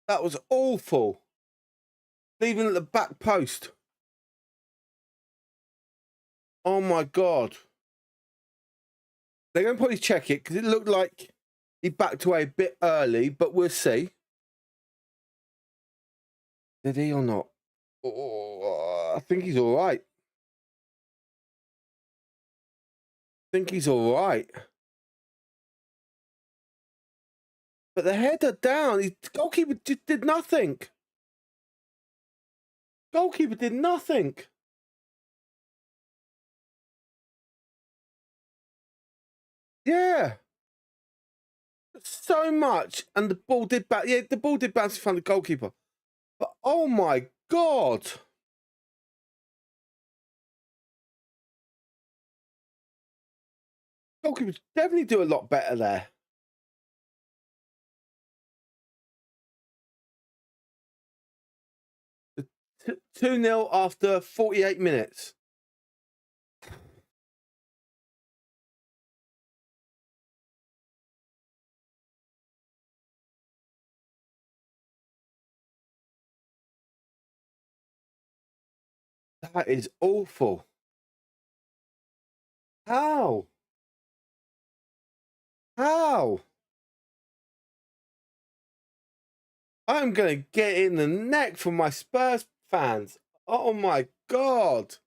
That was awful. Leaving at the back post. Oh my God. They're going to probably check it because it looked like he backed away a bit early, but we'll see. Did he or not? Oh, I think he's all right. I think he's all right. But the header down, the goalkeeper just did nothing. Goalkeeper did nothing. Yeah. So much. And the ball did bounce. Yeah, the ball did bounce in front of the goalkeeper. But oh my God. Goalkeepers definitely do a lot better there. 2-0 after 48 minutes. That is awful. How? How? I'm going to get in the neck from my Spurs fans. Oh my God.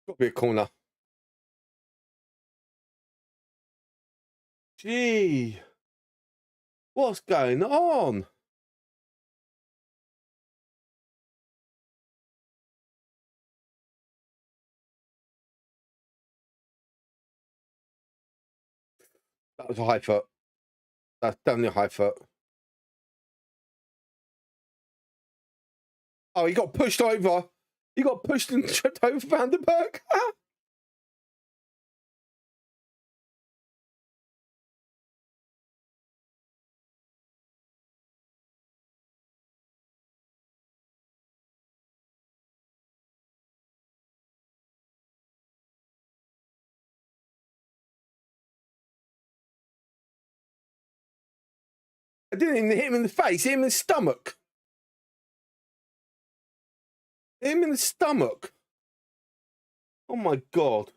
Got to be a corner. Gee. What's going on? That was a high foot. That's definitely a high foot. Oh, he got pushed over. He got pushed and tripped over Van der Berg. I didn't even hit him in the face. Hit him in the stomach. Hit him in the stomach. Oh my God.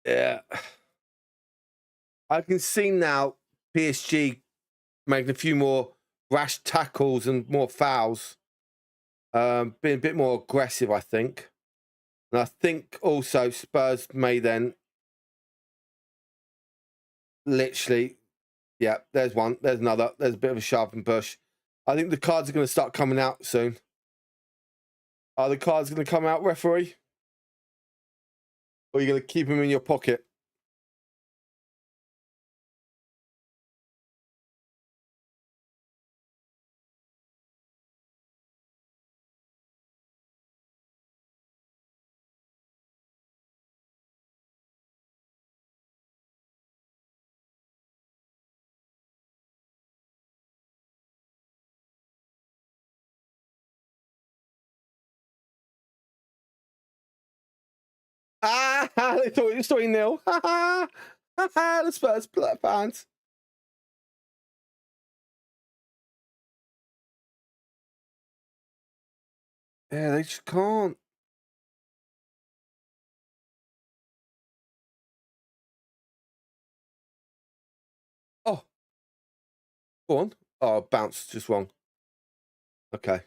Yeah. I can see now PSG making a few more rash tackles and more fouls. Being a bit more aggressive, I think. And I think also Spurs may then literally, yeah, there's one, there's another, there's a bit of a sharpened bush. I think the cards are going to start coming out soon. Are the cards going to come out, referee? Or are you going to keep them in your pocket? Ah, they thought it was 3-0. Ha ha! Ha ha! The Spurs fans. Yeah, they just can't. Oh, go on. Oh, bounced just wrong. Okay.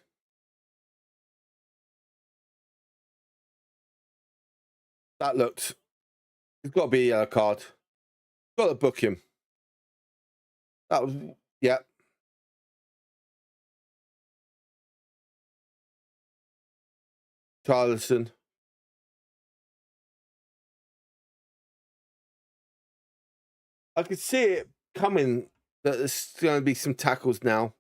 That looked. It's got to be a yellow card. Got to book him. That was, yeah. Charlison. I could see it coming that there's going to be some tackles now.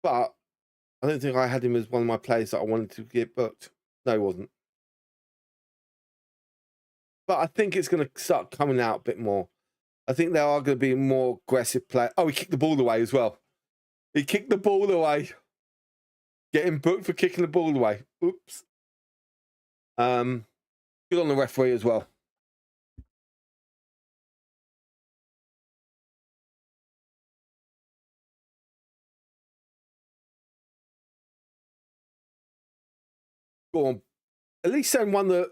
But I don't think I had him as one of my players that I wanted to get booked. No, he wasn't. But I think it's going to start coming out a bit more. I think there are going to be more aggressive play. Oh, he kicked the ball away as well. He kicked the ball away. Getting booked for kicking the ball away. Oops. Good on the referee as well. Go on. At least send one of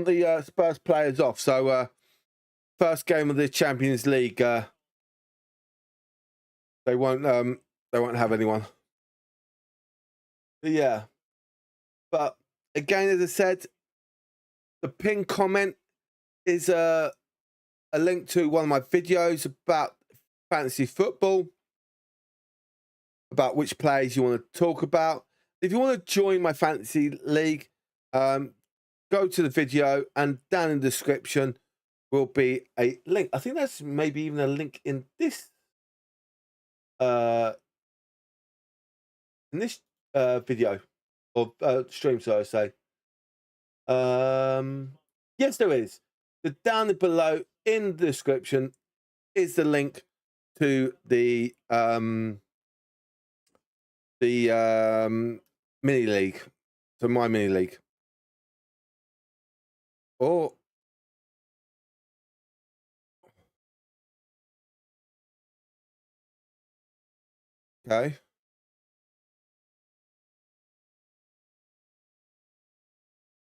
the Spurs players off. So first game of the Champions League, they won't have anyone. But yeah. But again, as I said, the pinned comment is a link to one of my videos about fantasy football, about which players you want to talk about. If you want to join my fantasy league, go to the video, and down in the description will be a link. I think that's maybe even a link in this video or stream, so I say. Yes, there is. The down below in the description is the link to the mini league, to my mini league. Oh, okay.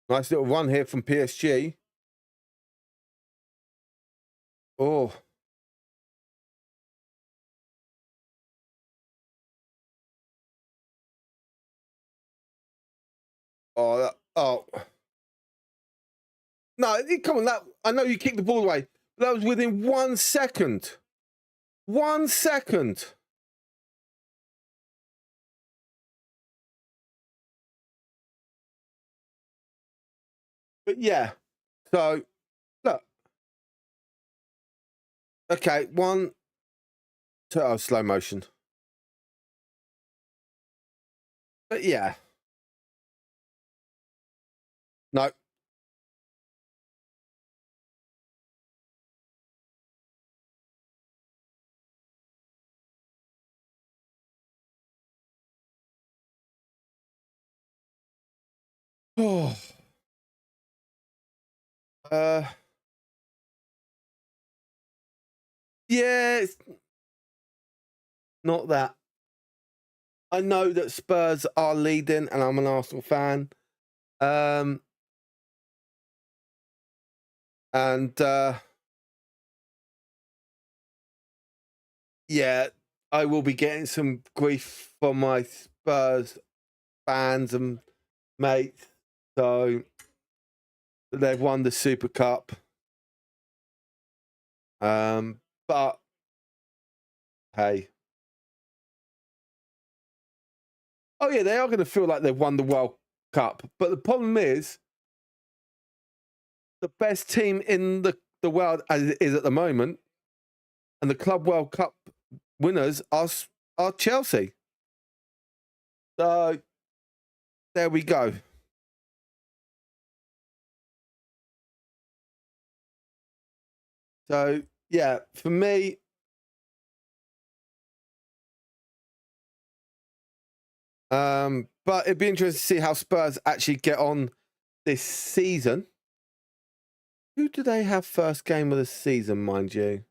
Nice little run here from PSG. Oh. Oh. No, come on. I know you kicked the ball away, but that was within 1 second. 1 second. But yeah, so look. Okay, 1, 2, slow motion. But yeah. No. Oh. Yeah, it's not that. I know that Spurs are leading, and I'm an Arsenal fan. Yeah, I will be getting some grief from my Spurs fans and mates. So they've won the Super Cup. But hey. Oh yeah, they are going to feel like they've won the World Cup. But the problem is, the best team in the world as it is at the moment, and the Club World Cup winners are Chelsea. So there we go. So yeah, for me, but it'd be interesting to see how Spurs actually get on this season. Who do they have first game of the season, mind you?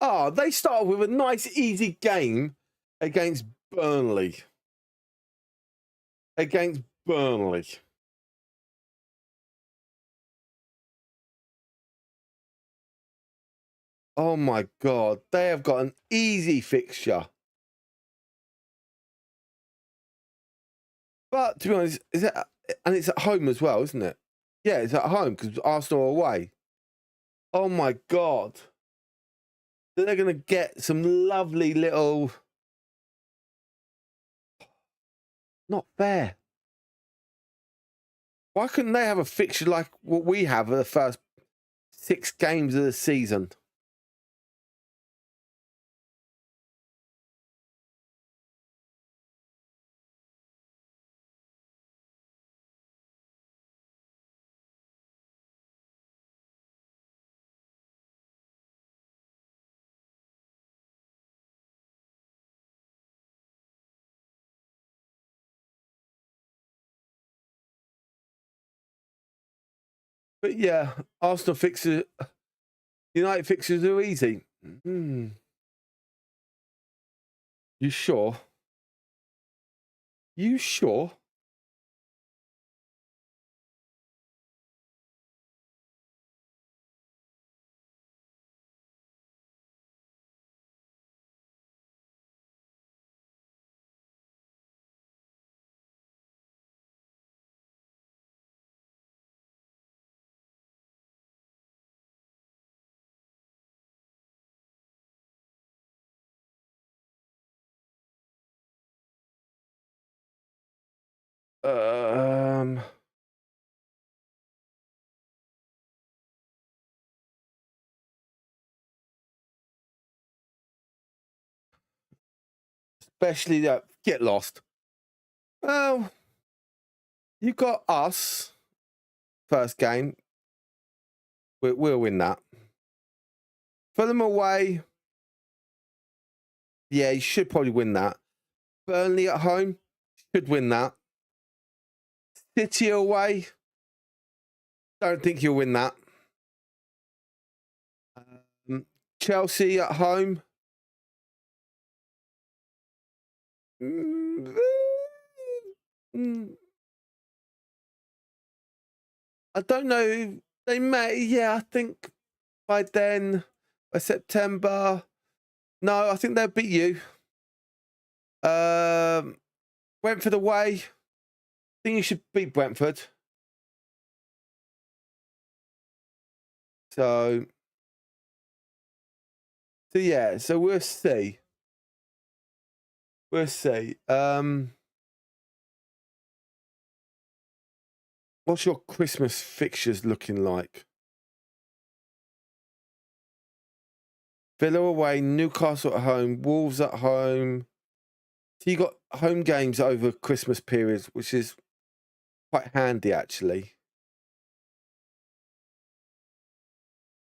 Oh, they started with a nice, easy game against Burnley. Against Burnley. Oh my God, they have got an easy fixture. But to be honest, and it's at home as well, isn't it? Yeah, it's at home because Arsenal are away. Oh my God. They're going to get some lovely little... Not fair. Why couldn't they have a fixture like what we have for the first 6 games of the season? But yeah, Arsenal fixtures, United fixtures are easy. You sure? You sure? Um, Especially that get lost. Well, you got us first game. We'll win that. Fulham away. Yeah, you should probably win that. Burnley at home. Should win that. City away. Don't think you'll win that. Chelsea at home. I don't know. They may. Yeah, I think by then, by September. No, I think they'll beat you. Brentford away. I think you should beat Brentford. So yeah, so we'll see. We'll see. What's your Christmas fixtures looking like? Villa away, Newcastle at home, Wolves at home. So you got home games over Christmas periods, which is quite handy, actually.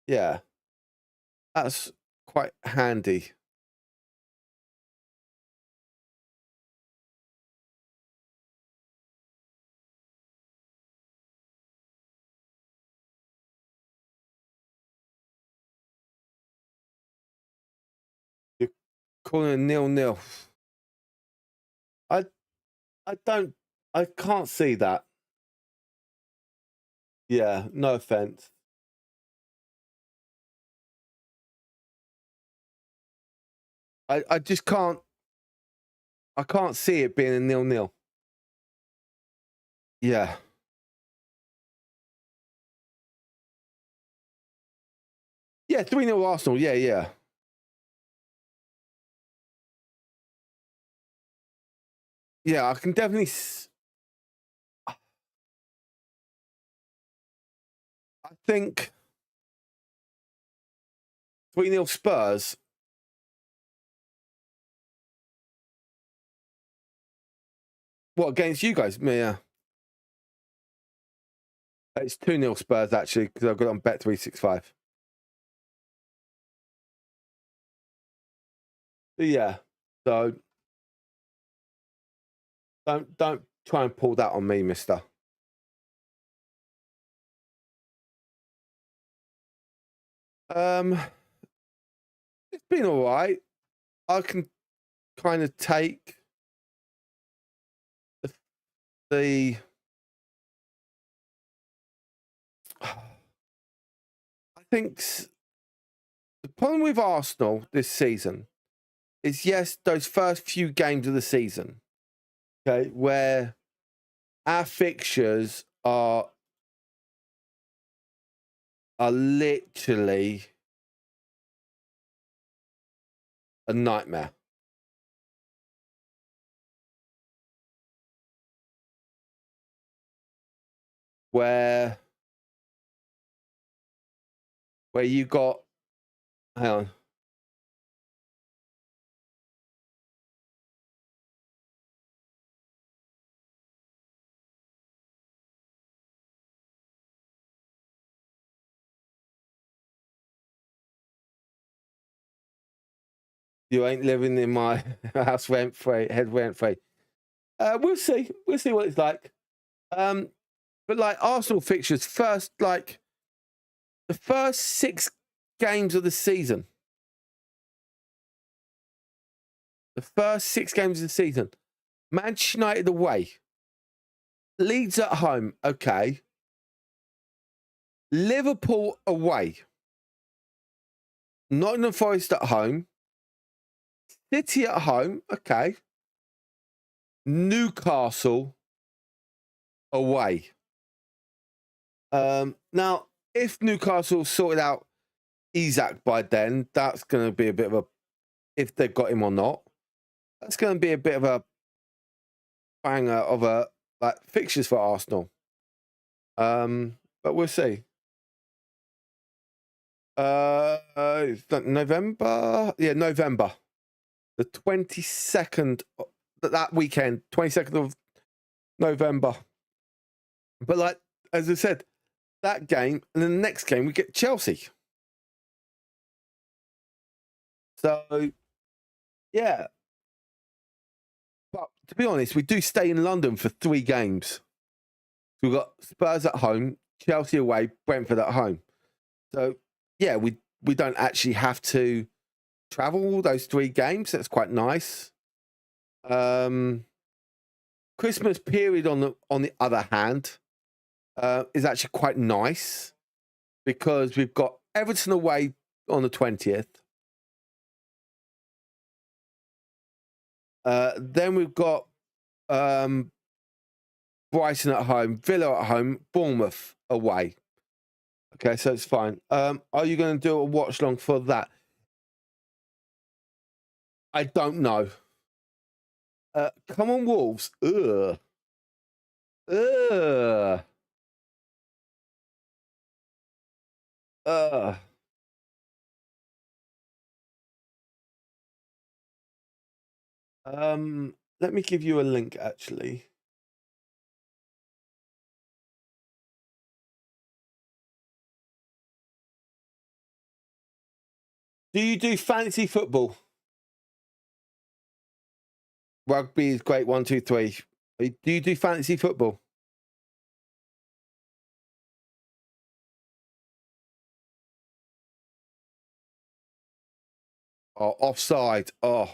Yeah, that's quite handy. You're calling it 0-0. I can't see that. Yeah, no offense. I just can't. I can't see it being a 0-0. Yeah. Yeah, 3-0 Arsenal. Yeah, yeah. Yeah, I can definitely. I think 3-0 Spurs. What, against you guys? Yeah. It's 2-0 Spurs, actually, because I've got it on Bet365. Yeah. So don't try and pull that on me, mister. It's been all right. I can kind of take the I think the problem with Arsenal this season is, yes, those first few games of the season, okay, where our fixtures are literally a nightmare. Where you got, hang on. You ain't living in my house rent free, head rent free. We'll see. We'll see what it's like. But like Arsenal fixtures, the first 6 games of the season. The first 6 games of the season. Manchester United away. Leeds at home. Okay. Liverpool away. Nottingham Forest at home. City at home. Okay. Newcastle away. Now, if Newcastle sorted out Isak by then, that's going to be a bit of a, if they've got him or not, that's going to be a bit of a banger of a fixtures for Arsenal. But we'll see. November, yeah, November, the 22nd, that weekend, 22nd of November. But like as I said, that game and then the next game we get Chelsea. So yeah. But to be honest, we do stay in London for 3 games. We've got Spurs at home, Chelsea away, Brentford at home. So yeah, we don't actually have to travel all those 3 games. That's quite nice. Christmas period on the other hand is actually quite nice because we've got Everton away on the 20th. Then we've got Brighton at home, Villa at home, Bournemouth away. Okay, so it's fine. Are you going to do a watch long for that? I don't know. Come on, Wolves. Ugh. Ugh. Let me give you a link actually. Do you do fantasy football? Rugby is great. 1, 2, 3. Do you do fantasy football? Oh, offside. Oh.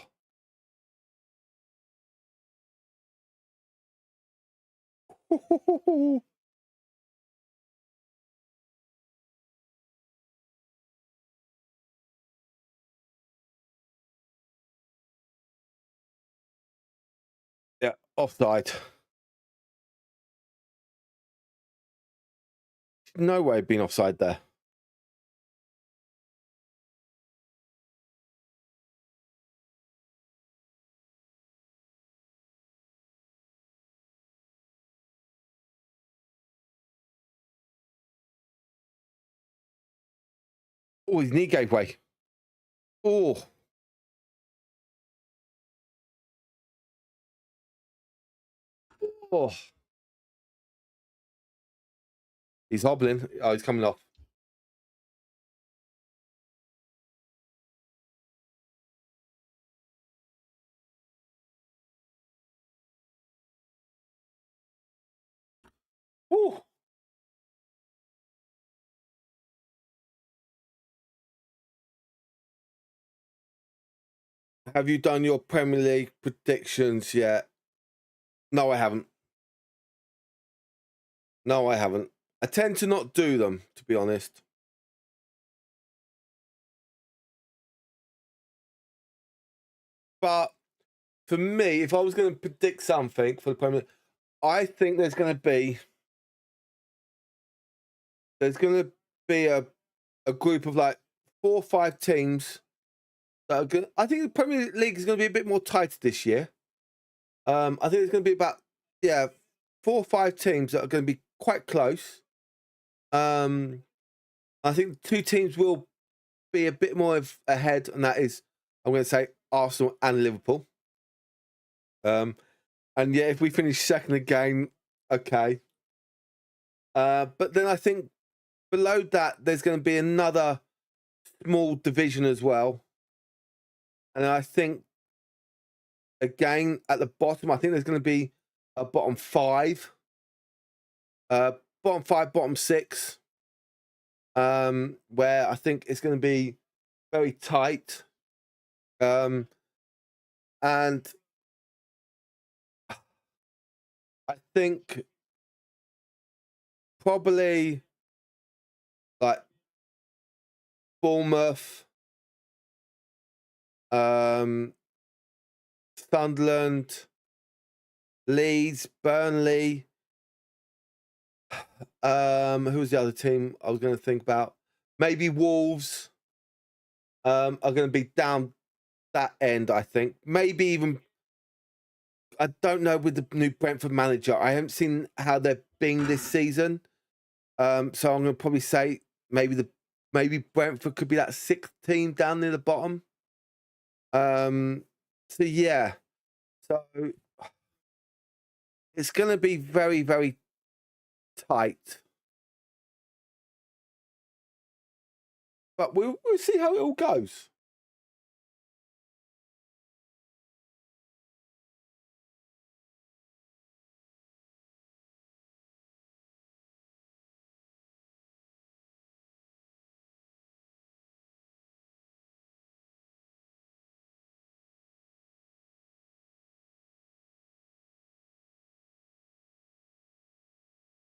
Yeah, offside. No way of being offside there. Oh, his knee gave way. Oh. Oh. He's hobbling. Oh, he's coming off. Oh. Have you done your Premier League predictions yet? No, I haven't. No, I haven't. I tend to not do them, to be honest. But for me, if I was going to predict something for the Premier League, I think there's going to be a group of like 4 or 5 teams that are going. I think the Premier League is going to be a bit more tight this year. I think it's going to be about 4 or 5 teams that are going to be quite close. I think 2 teams will be a bit more ahead, and that is, I'm going to say, Arsenal and Liverpool. And yeah, if we finish second again, okay. But then I think below that, there's going to be another small division as well. And I think, again, at the bottom, I think there's going to be a bottom 5. Bottom 5, bottom 6. Where I think it's going to be very tight. And I think probably like Bournemouth, Sunderland, Leeds, Burnley. Who was the other team I was going to think about? Maybe Wolves are going to be down that end, I think. Maybe even, I don't know, with the new Brentford manager. I haven't seen how they've been this season. So I'm going to probably say maybe Brentford could be that 6th team down near the bottom. So yeah. So it's going to be very, very tight. But we'll see how it all goes.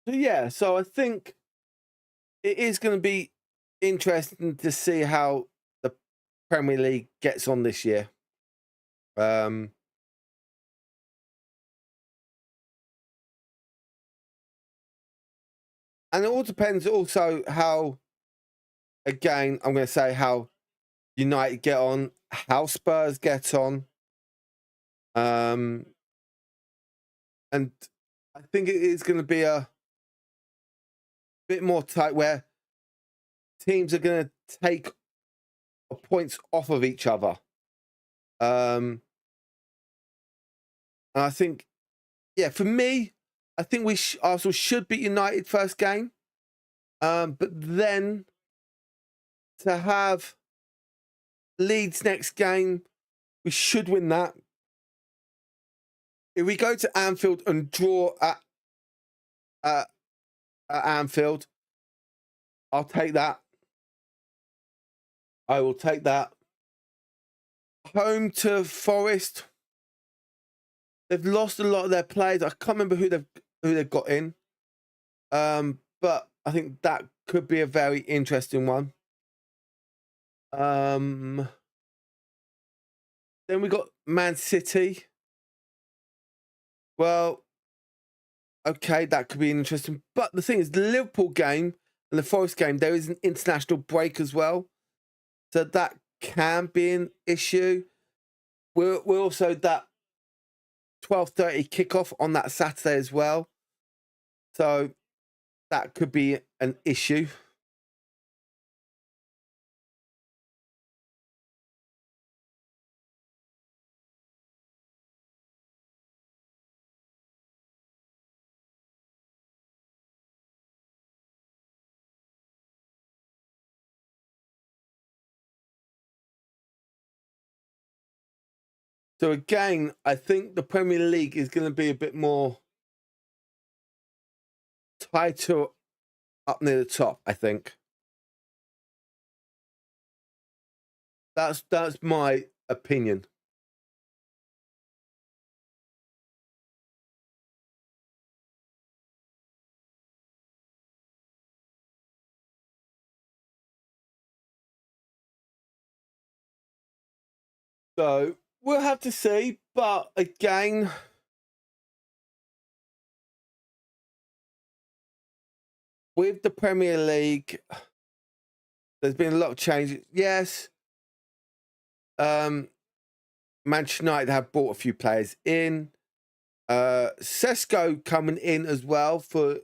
So yeah, so I think it is going to be interesting to see how the Premier League gets on this year. And it all depends also how, again, I'm going to say how United get on, how Spurs get on. And I think it is going to be a bit more tight where teams are going to take points off of each other. And I think, yeah, for me, I think Arsenal should beat United first game. But then to have Leeds next game, we should win that. If we go to Anfield and draw at Anfield, I'll take that. I will take that. Home to Forest. They've lost a lot of their players. I can't remember who they've got in. But I think that could be a very interesting one. Then we got Man City. Well, okay, that could be interesting. But the thing is, the Liverpool game and the Forest game, there is an international break as well. So that can be an issue. We're also that 12:30 kickoff on that Saturday as well. So that could be an issue. So again, I think the Premier League is going to be a bit more tighter up near the top, I think. That's my opinion. So we'll have to see. But again, with the Premier League, there's been a lot of changes. Yes, Manchester United have brought a few players in. Sesko coming in as well for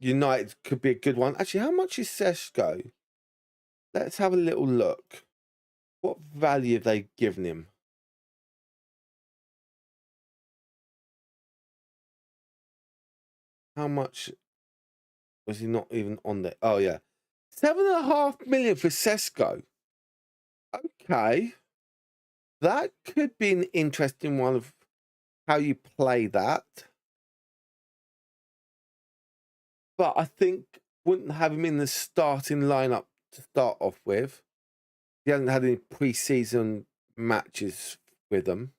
United could be a good one. Actually, how much is Sesko? Let's have a little look. What value have they given him? How much was he not even on there? Oh yeah, 7.5 million for Sesko. Okay, that could be an interesting one of how you play that. But I think wouldn't have him in the starting lineup to start off with. He hasn't had any pre-season matches with them.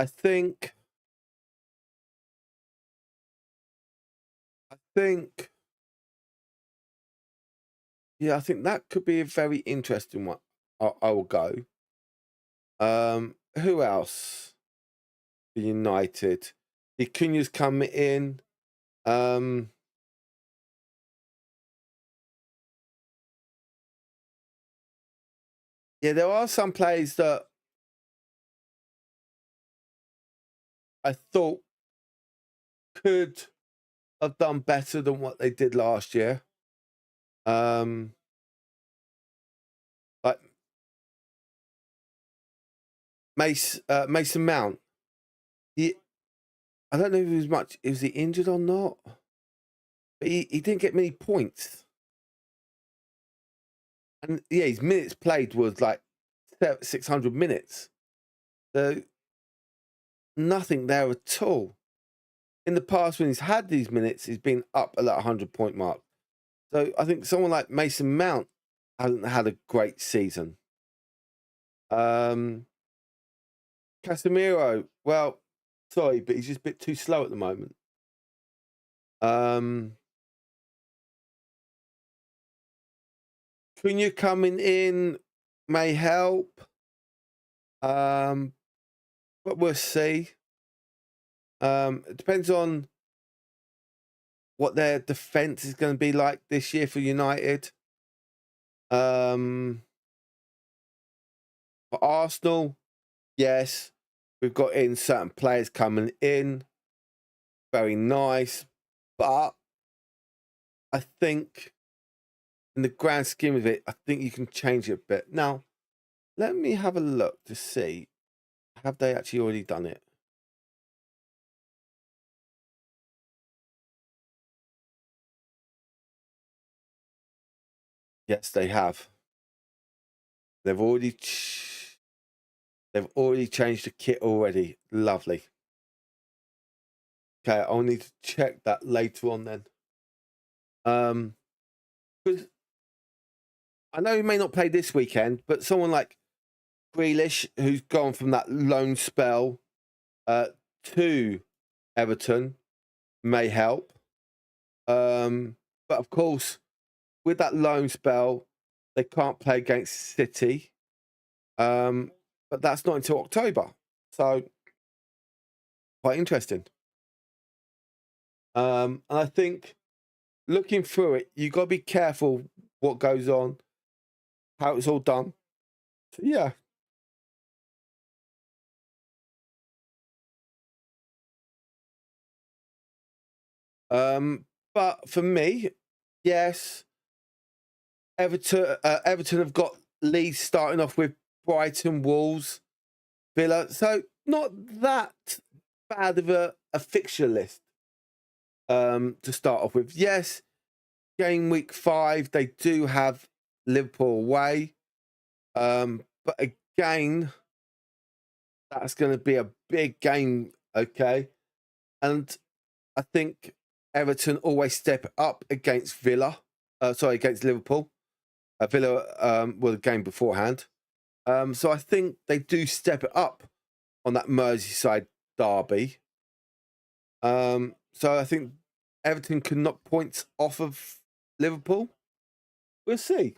I think, yeah, I think that could be a very interesting one. I will go. Who else? United. Cunha's coming in. Yeah, there are some players that I thought could have done better than what they did last year. Like Mason Mount. I don't know if he was much. Is he injured or not? But he didn't get many points. And yeah, his minutes played was like 600 minutes. So nothing there at all. In the past, when he's had these minutes, he's been up at that 100-point mark. So I think someone like Mason Mount hasn't had a great season. Casemiro, well, sorry, but he's just a bit too slow at the moment. Cunha coming in may help. But we'll see. It depends on what their defense is going to be like this year for United. For Arsenal, yes, we've got in certain players coming in. Very nice. But I think in the grand scheme of it, I think you can change it a bit. Now, let me have a look to see. Have they actually already done it? Yes, they have. They've already changed the kit already. Lovely. Okay, I'll need to check that later on then. Because I know he may not play this weekend, but someone like Grealish, who's gone from that loan spell to Everton, may help. But of course, with that loan spell, they can't play against City. But that's not until October. So quite interesting. And I think looking through it, you've got to be careful what goes on, how it's all done. So, yeah. But for me, yes, Everton have got leads starting off with Brighton, Wolves, Villa. So not that bad of a fixture list to start off with. Yes, game week 5, they do have Liverpool away. But again, that's going to be a big game, okay? And I think Everton always step up against against Liverpool. Villa were the game beforehand. So I think they do step it up on that Merseyside derby. So I think Everton can knock points off of Liverpool. We'll see.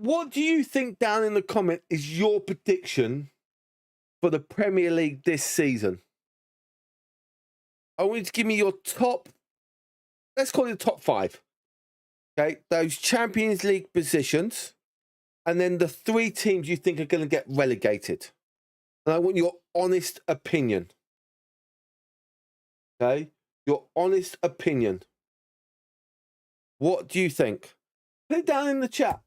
What do you think down in the comment is your prediction for the Premier League this season? I want you to give me your top, let's call it the top 5. Okay, those Champions League positions, and then the 3 teams you think are going to get relegated. And I want your honest opinion. Okay, your honest opinion. What do you think? Put it down in the chat.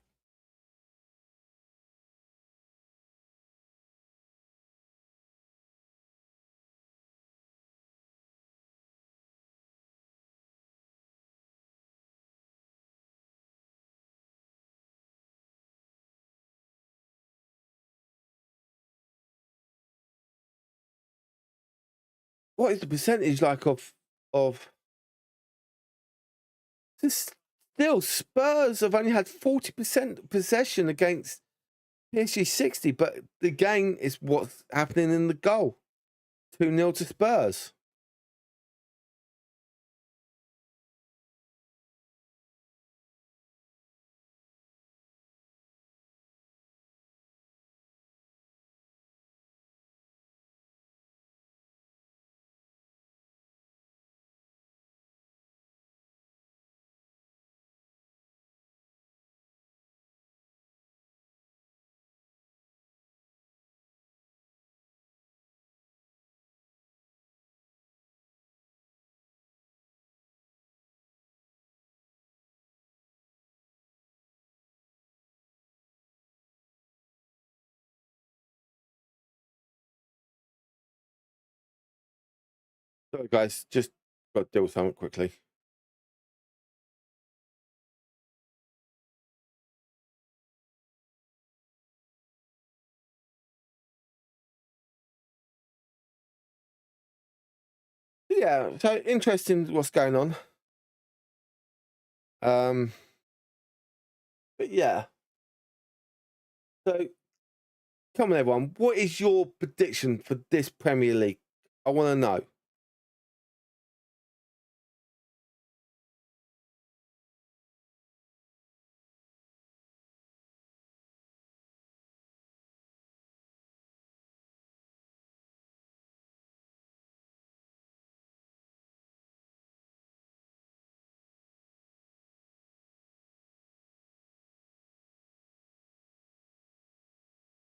What is the percentage like of still Spurs have only had 40% possession against PSG 60, but the game is what's happening in the goal. 2-0 to Spurs. Sorry, guys, just got to deal with something quickly. Yeah, so interesting what's going on. But yeah. So, come on, everyone. What is your prediction for this Premier League? I want to know.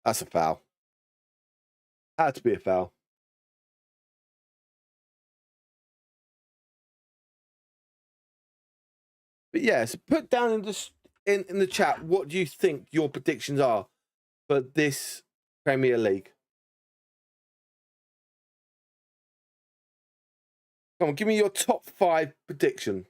That's a foul. Had to be a foul. But yeah, so put down in the chat what do you think your predictions are for this Premier League. Come on, give me your top 5 prediction.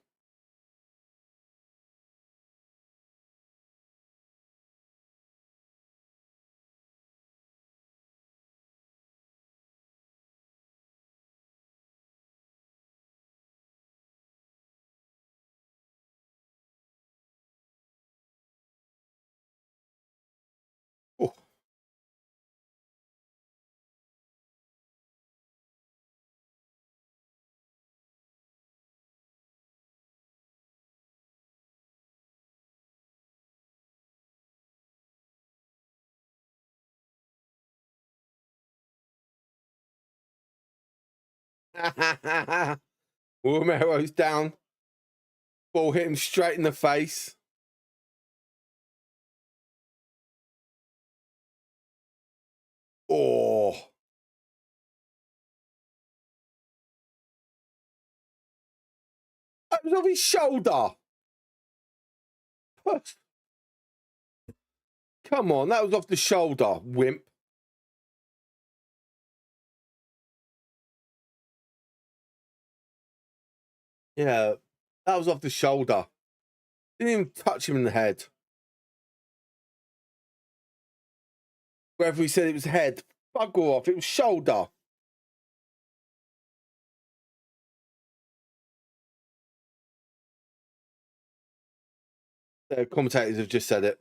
Oh. Romero's down. Ball hit him straight in the face. Oh. That was off his shoulder. Come on, that was off the shoulder, wimp. Yeah, that was off the shoulder. Didn't even touch him in the head. Whether he said it was head, bugger off, it was shoulder. The commentators have just said it.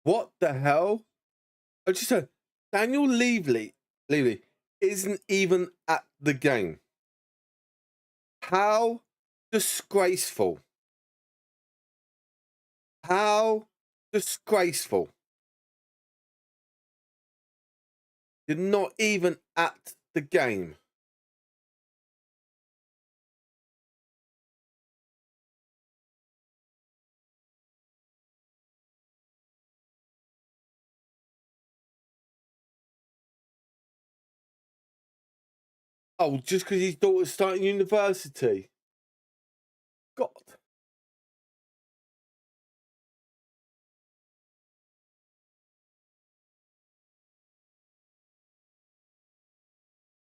What the hell? I just said Daniel Levy isn't even at the game. How disgraceful. How disgraceful. You're not even at the game. Oh, just because his daughter's starting university. God.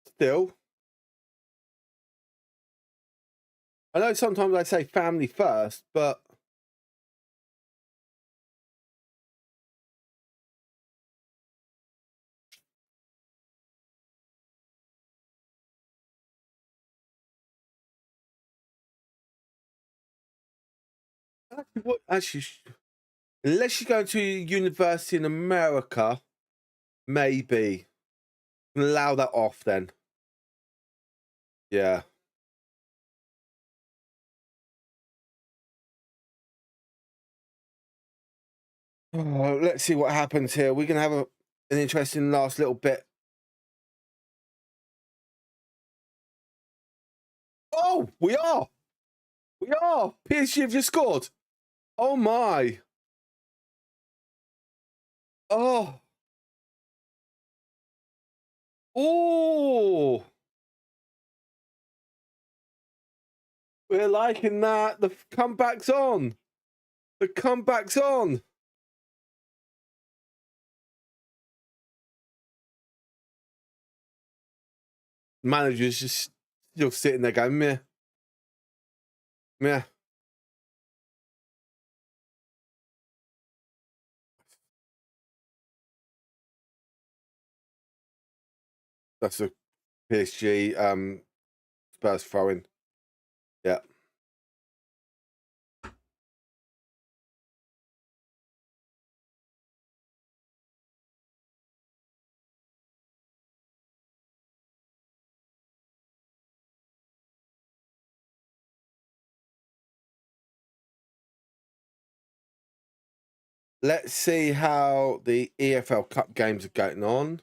Still. I know sometimes I say family first, but actually, unless she's going to university in America, maybe allow that off then. Yeah. Oh, let's see what happens here. We're gonna have an interesting last little bit. Oh, we are. We are. PSG have just scored. Oh my. Oh. Oh. We're liking that. The comeback's on. The comeback's on. Manager's just still sitting there going, meh. Meh. That's a PSG Spurs throwing. Yeah. Let's see how the EFL Cup games are going on.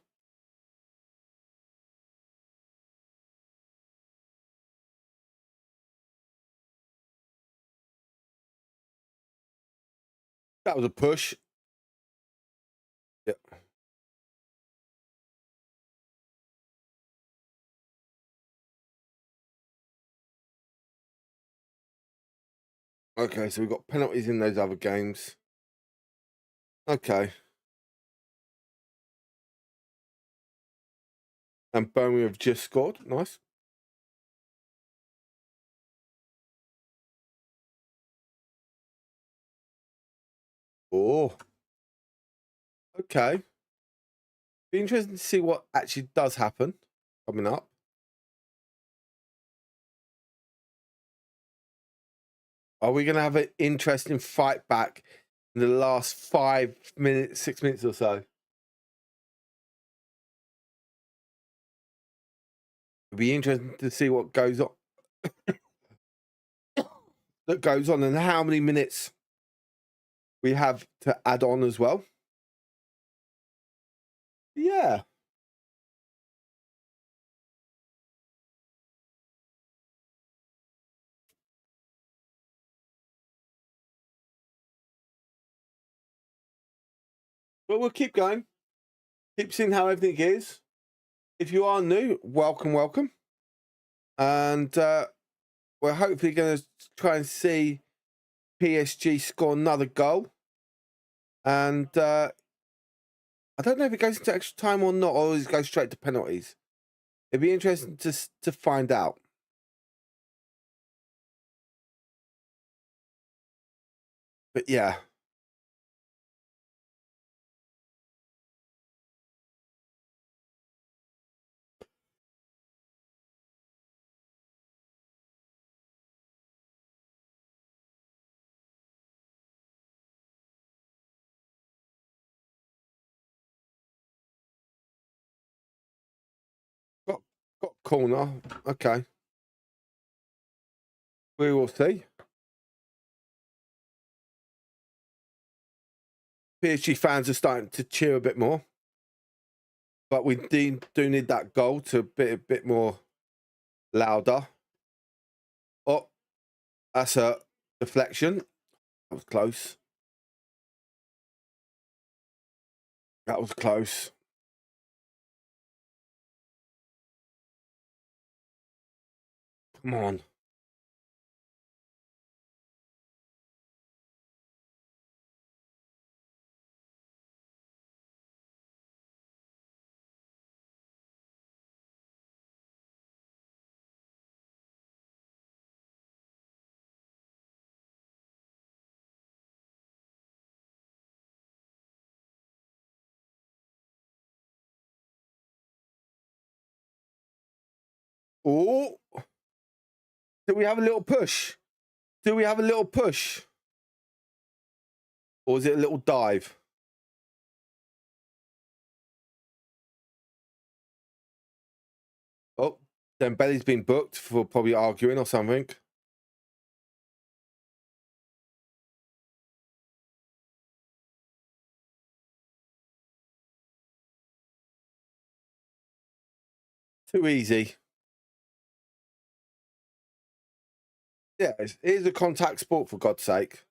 That was a push. Yeah. Okay, so we've got penalties in those other games. Okay. And Birmingham have just scored. Nice. Oh. Okay. Be interesting to see what actually does happen coming up. Are we going to have an interesting fight back in the last 5 minutes, 6 minutes or so? It'll be interesting to see what goes on. That goes on and how many minutes we have to add on as well. Yeah. But we'll keep going. Keep seeing how everything is. If you are new, welcome, welcome. And we're hopefully going to try and see PSG score another goal. And I don't know if it goes into extra time or not, or does it go straight to penalties. It'd be interesting to find out. But yeah. corner. Okay. We will see. PSG fans are starting to cheer a bit more. But we do need that goal to be a bit more louder. Oh, that's a deflection. That was close. That was close. Come on. Oh, do we have a little push? Do we have a little push? Or is it a little dive? Oh, then Belly's been booked for probably arguing or something. Too easy. Yeah, it is a contact sport, for God's sake.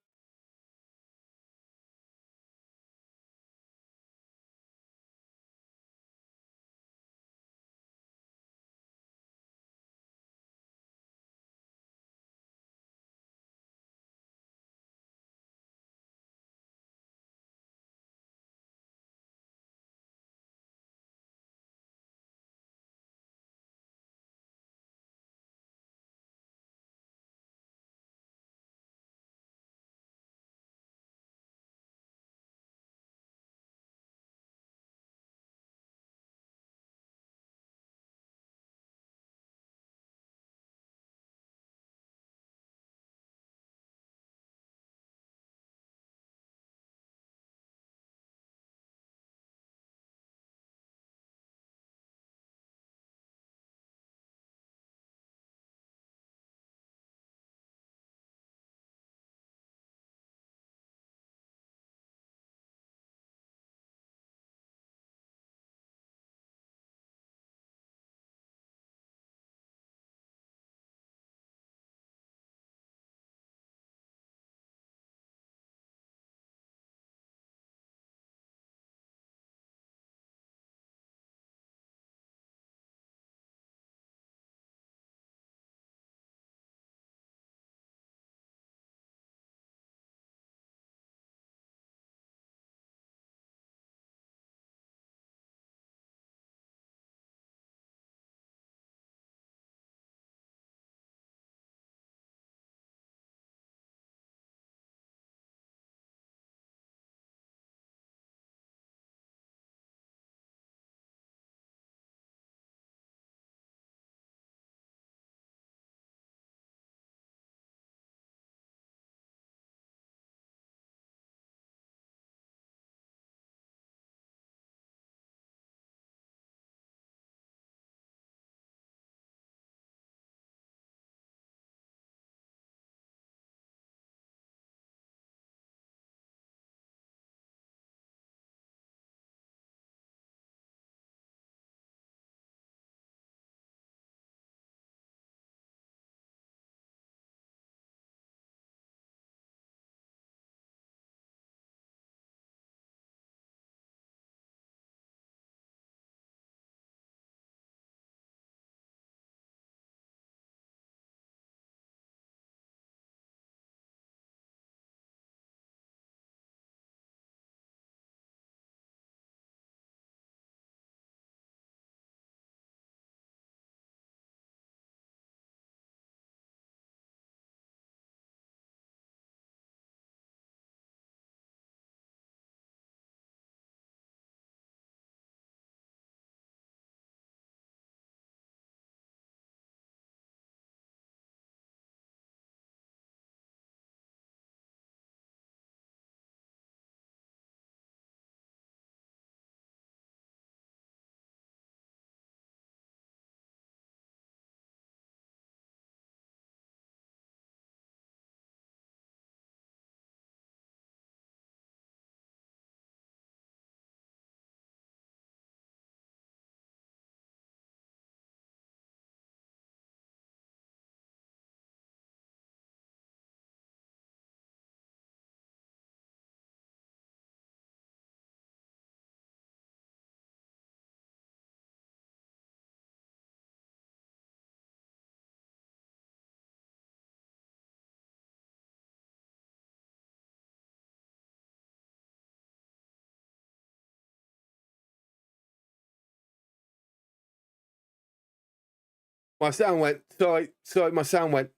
My sound went. Sorry, my sound went.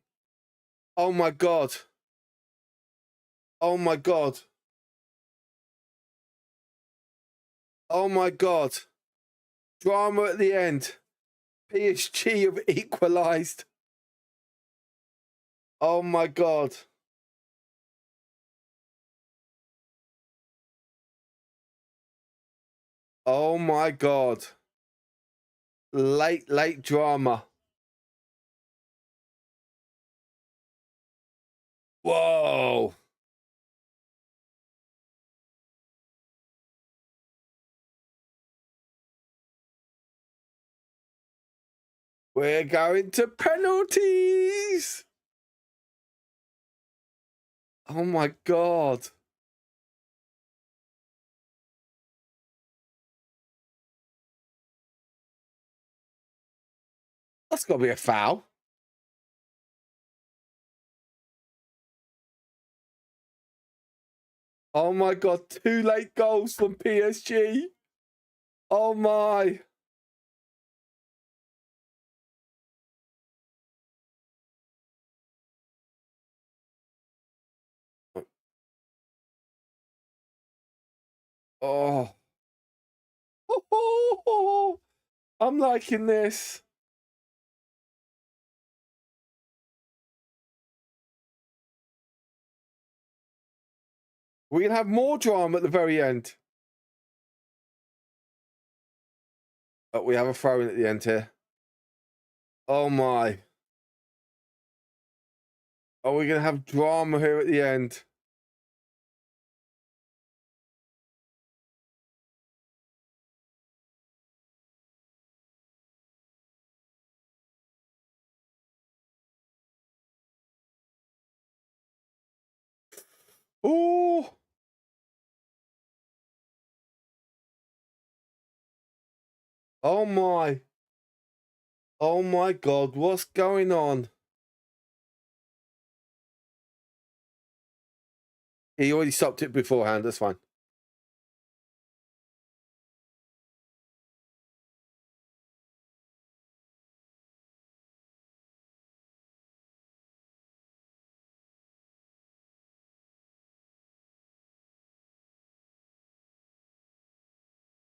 Oh my God. Oh my God. Oh my God. Drama at the end. PSG have equalised. Oh my God. Oh my God. Late drama. Whoa. We're going to penalties. Oh my God. That's got to be a foul. Oh my God. 2 late goals from PSG. Oh my. Oh. I'm liking this. We're going to have more drama at the very end. But we have a throw in at the end here. Oh my. Are we going to have drama here at the end? Oh. Oh my. Oh my God. What's going on? He already stopped it beforehand. That's fine.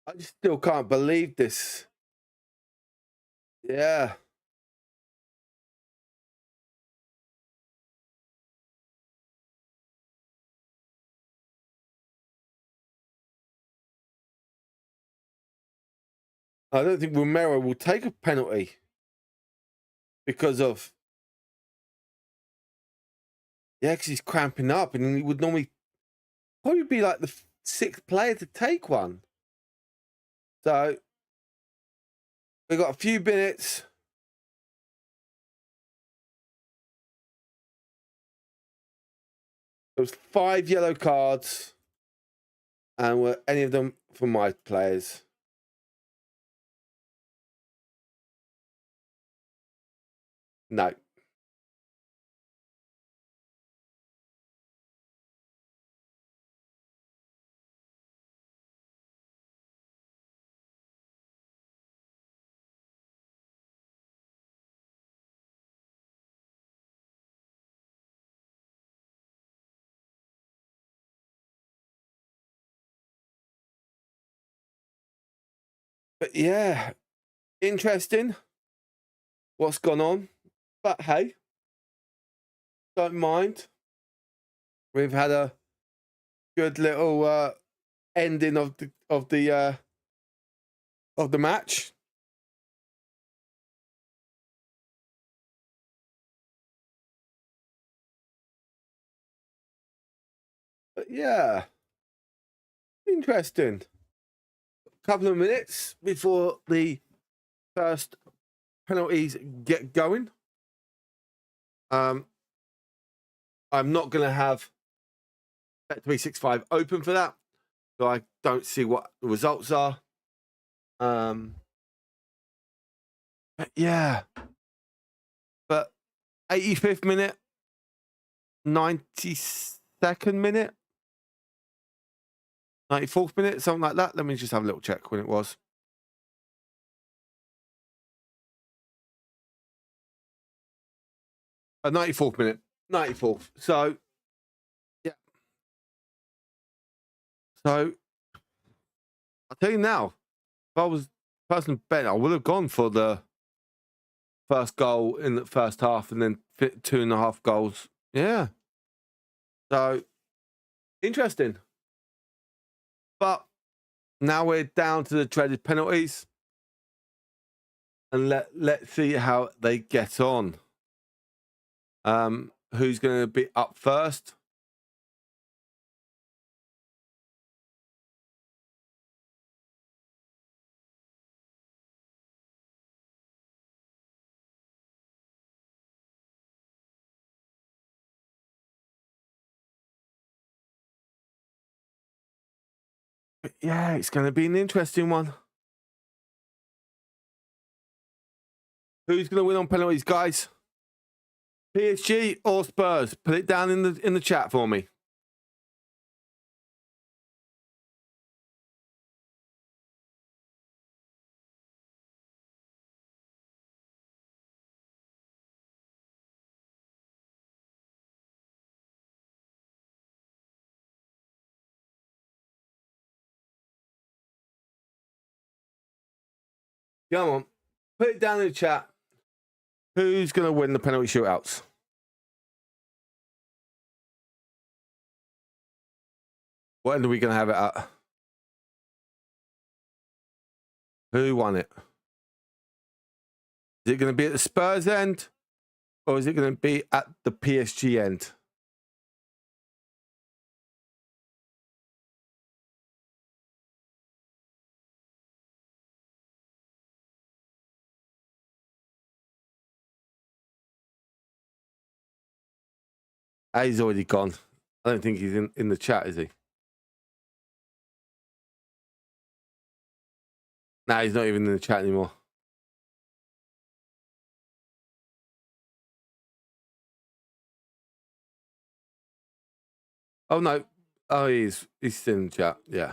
I just still can't believe this. Yeah. I don't think Romero will take a penalty because of, yeah, because he's cramping up and he would normally probably be like the 6th player to take one. So we've got a few minutes. There was 5 yellow cards, and were any of them for my players? No. But yeah, interesting what's gone on. But hey, don't mind. We've had a good little ending of the match. But yeah, interesting. Couple of minutes before the first penalties get going. I'm not going to have Bet365 open for that, so I don't see what the results are. But yeah, but 85th minute, 92nd minute, 94th minute, something like that. Let me just have a little check when it was. 94th minute. 94th. So, yeah. So, I'll tell you now, if I was person betting, I would have gone for the first goal in the first half and then 2.5 goals. Yeah. So, interesting. But now we're down to the dreaded penalties. And let's see how they get on. Who's going to be up first? But yeah, it's going to be an interesting one. Who's going to win on penalties, guys? PSG or Spurs? Put it down in the chat for me. Come on. Put it down in the chat. Who's going to win the penalty shootouts? What end are we going to have it at? Who won it? Is it going to be at the Spurs end? Or is it going to be at the PSG end? He's already gone. I don't think he's in the chat, is he? No, he's not even in the chat anymore. Oh, no. Oh, he's still in the chat. Yeah.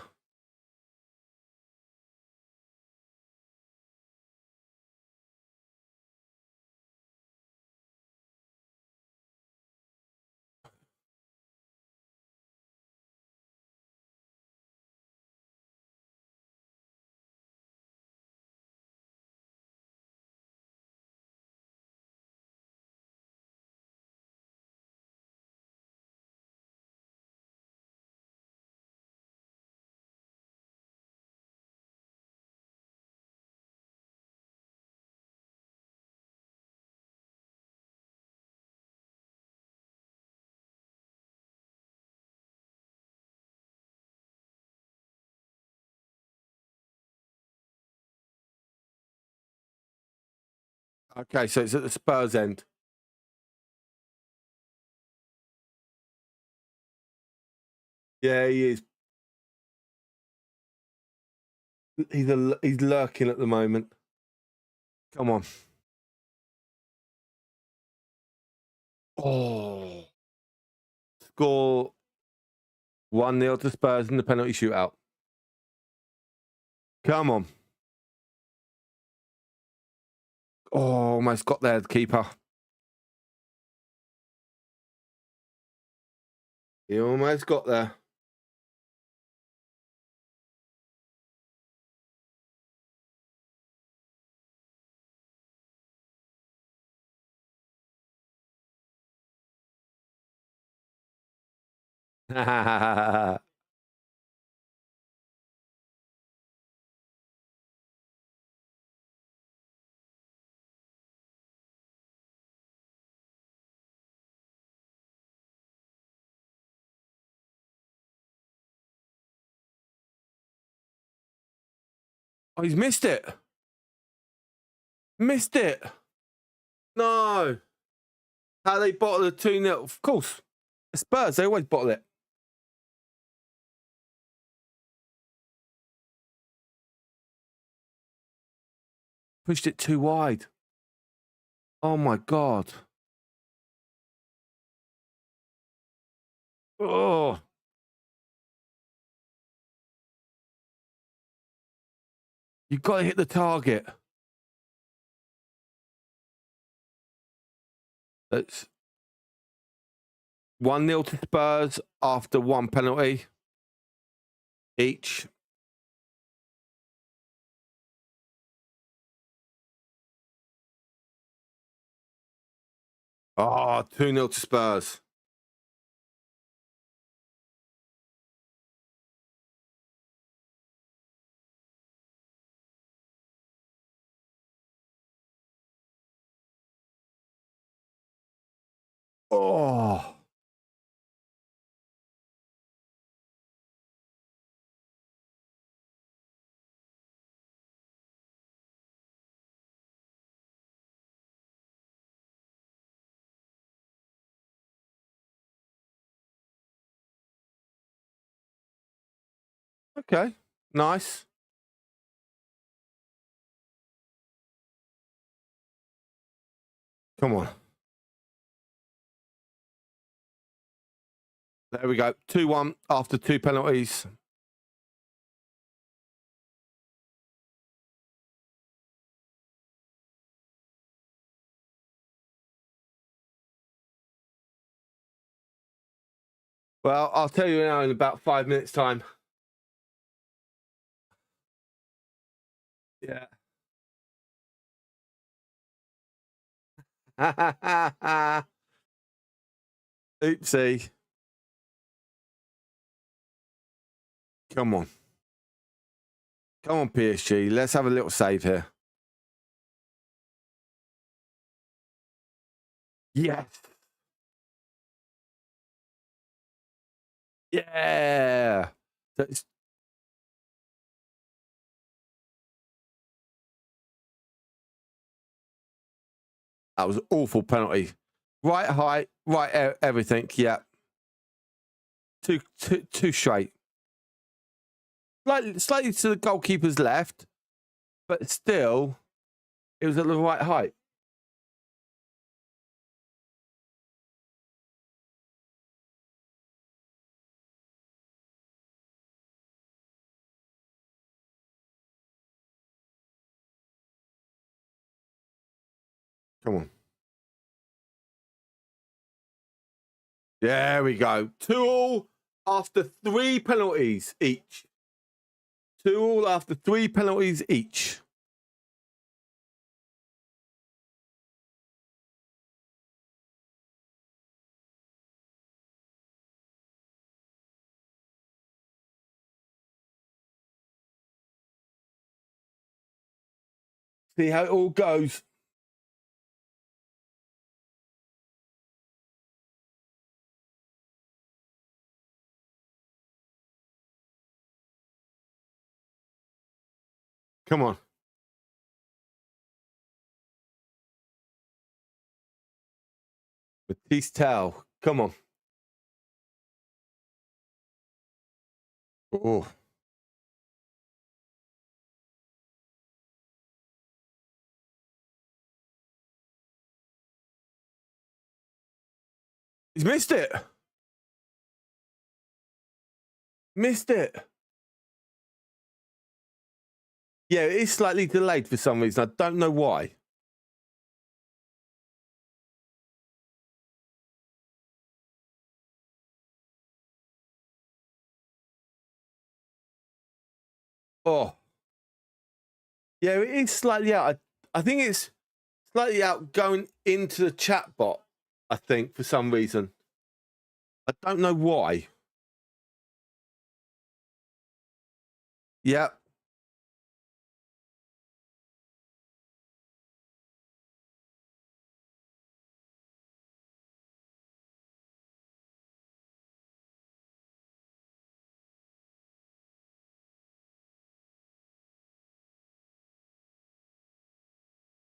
Okay, so it's at the Spurs end. Yeah, he is. He's lurking at the moment. Come on. Oh. Score 1-0 to Spurs in the penalty shootout. Come on. Oh, almost got there, the keeper. He almost got there. Oh, he's missed it. Missed it. No. How they bottle the 2-0? Of course. The Spurs, they always bottle it. Pushed it too wide. Oh, my God. Oh. You've got to hit the target. 1-0 to Spurs after 1 penalty each. Oh, 2-0 to Spurs. Oh. Okay. Nice. Come on. There we go. 2-1 after 2 penalties. Well, I'll tell you now in about 5 minutes' time. Yeah. Oopsie. Come on. Come on, PSG. Let's have a little save here. Yes. Yeah. That was an awful penalty. Right height, right everything. Yeah. Too straight. Slightly to the goalkeeper's left, but still, it was at the right height. Come on. There we go. 2-2 after 3 penalties each. 2-2 after 3 penalties each. See how it all goes. Come on. Batiste. Come on. Oh. He's missed it. Missed it. Yeah, it is slightly delayed for some reason. I don't know why. Oh. Yeah, it is slightly out. I think it's slightly out going into the chat bot, I think, for some reason. I don't know why. Yeah.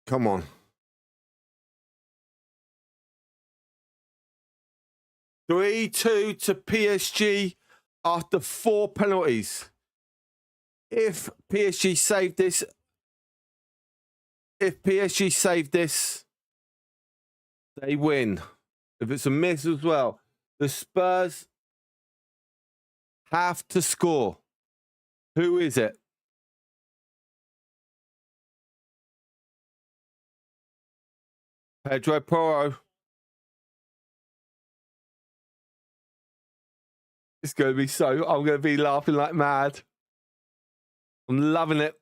Come on. 3-2 to PSG after 4 penalties. If PSG saved this, they win. If it's a miss as well, the Spurs have to score. Who is it? Pedro Porro. It's going to be so... I'm going to be laughing like mad. I'm loving it.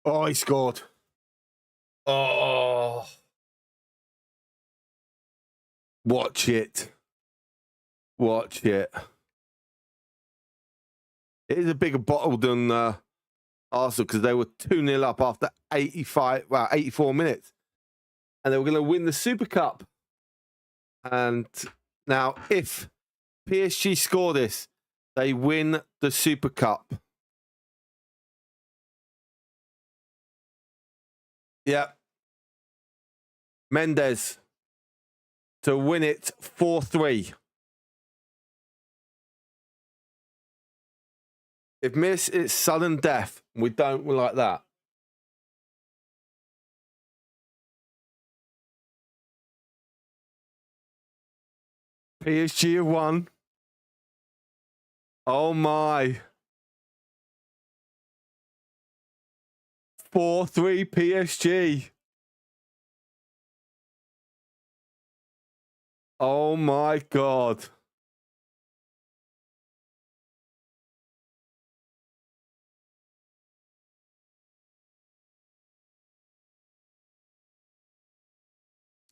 Oh, he scored. Oh. Watch it. Watch it. It is a bigger bottle than Arsenal because they were 2-0 up after 84 minutes. And they were going to win the Super Cup. And now, if PSG score this, they win the Super Cup. Yeah. Mendes to win it 4-3. If miss, it's sudden death. We don't like that. PSG have won. Oh my. 4-3 PSG. Oh my God.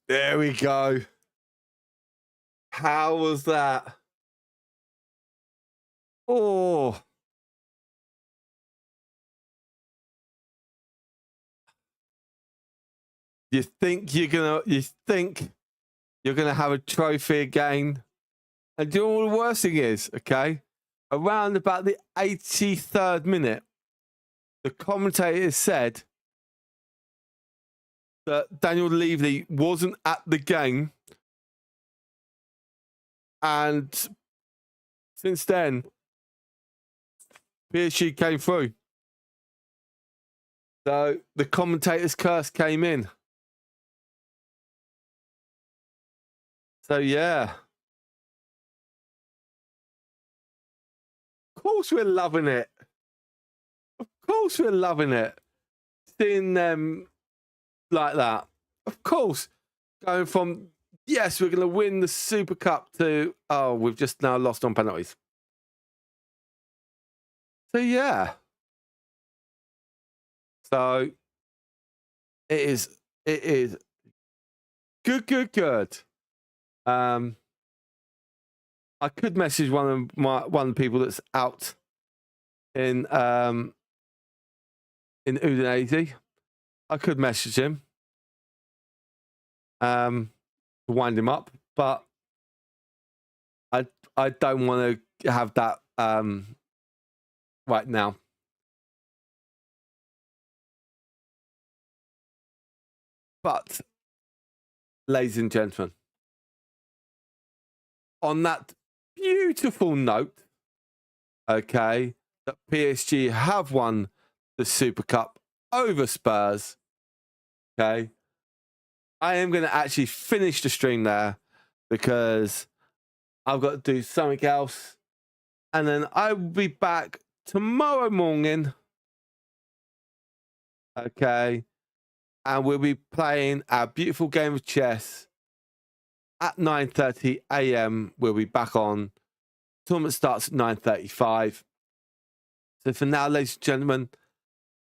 There we go. How was that? Oh. You think you're gonna have a trophy again? And do you know what the worst thing is, okay? Around about the 83rd minute, the commentator said that Daniel Levy wasn't at the game. And since then, PSG came through. So the commentator's curse came in. So yeah. Of course we're loving it. Of course we're loving it. Seeing them like that. Of course. Going from, yes, we're going to win the Super Cup to, oh, we've just now lost on penalties. So yeah. So it is good. I could message one of the people that's out in Udinese. I could message him to wind him up, but I don't want to have that right now. But, ladies and gentlemen, on that beautiful note, okay, that PSG have won the Super Cup over Spurs, okay, I am going to actually finish the stream there because I've got to do something else. And then I will be back tomorrow morning, okay, and we'll be playing our beautiful game of chess at 9:30 a.m. We'll be back on. Tournament starts at 9:35. So for now, ladies and gentlemen,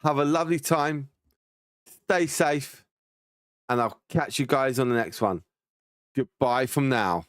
have a lovely time. Stay safe. And I'll catch you guys on the next one. Goodbye from now.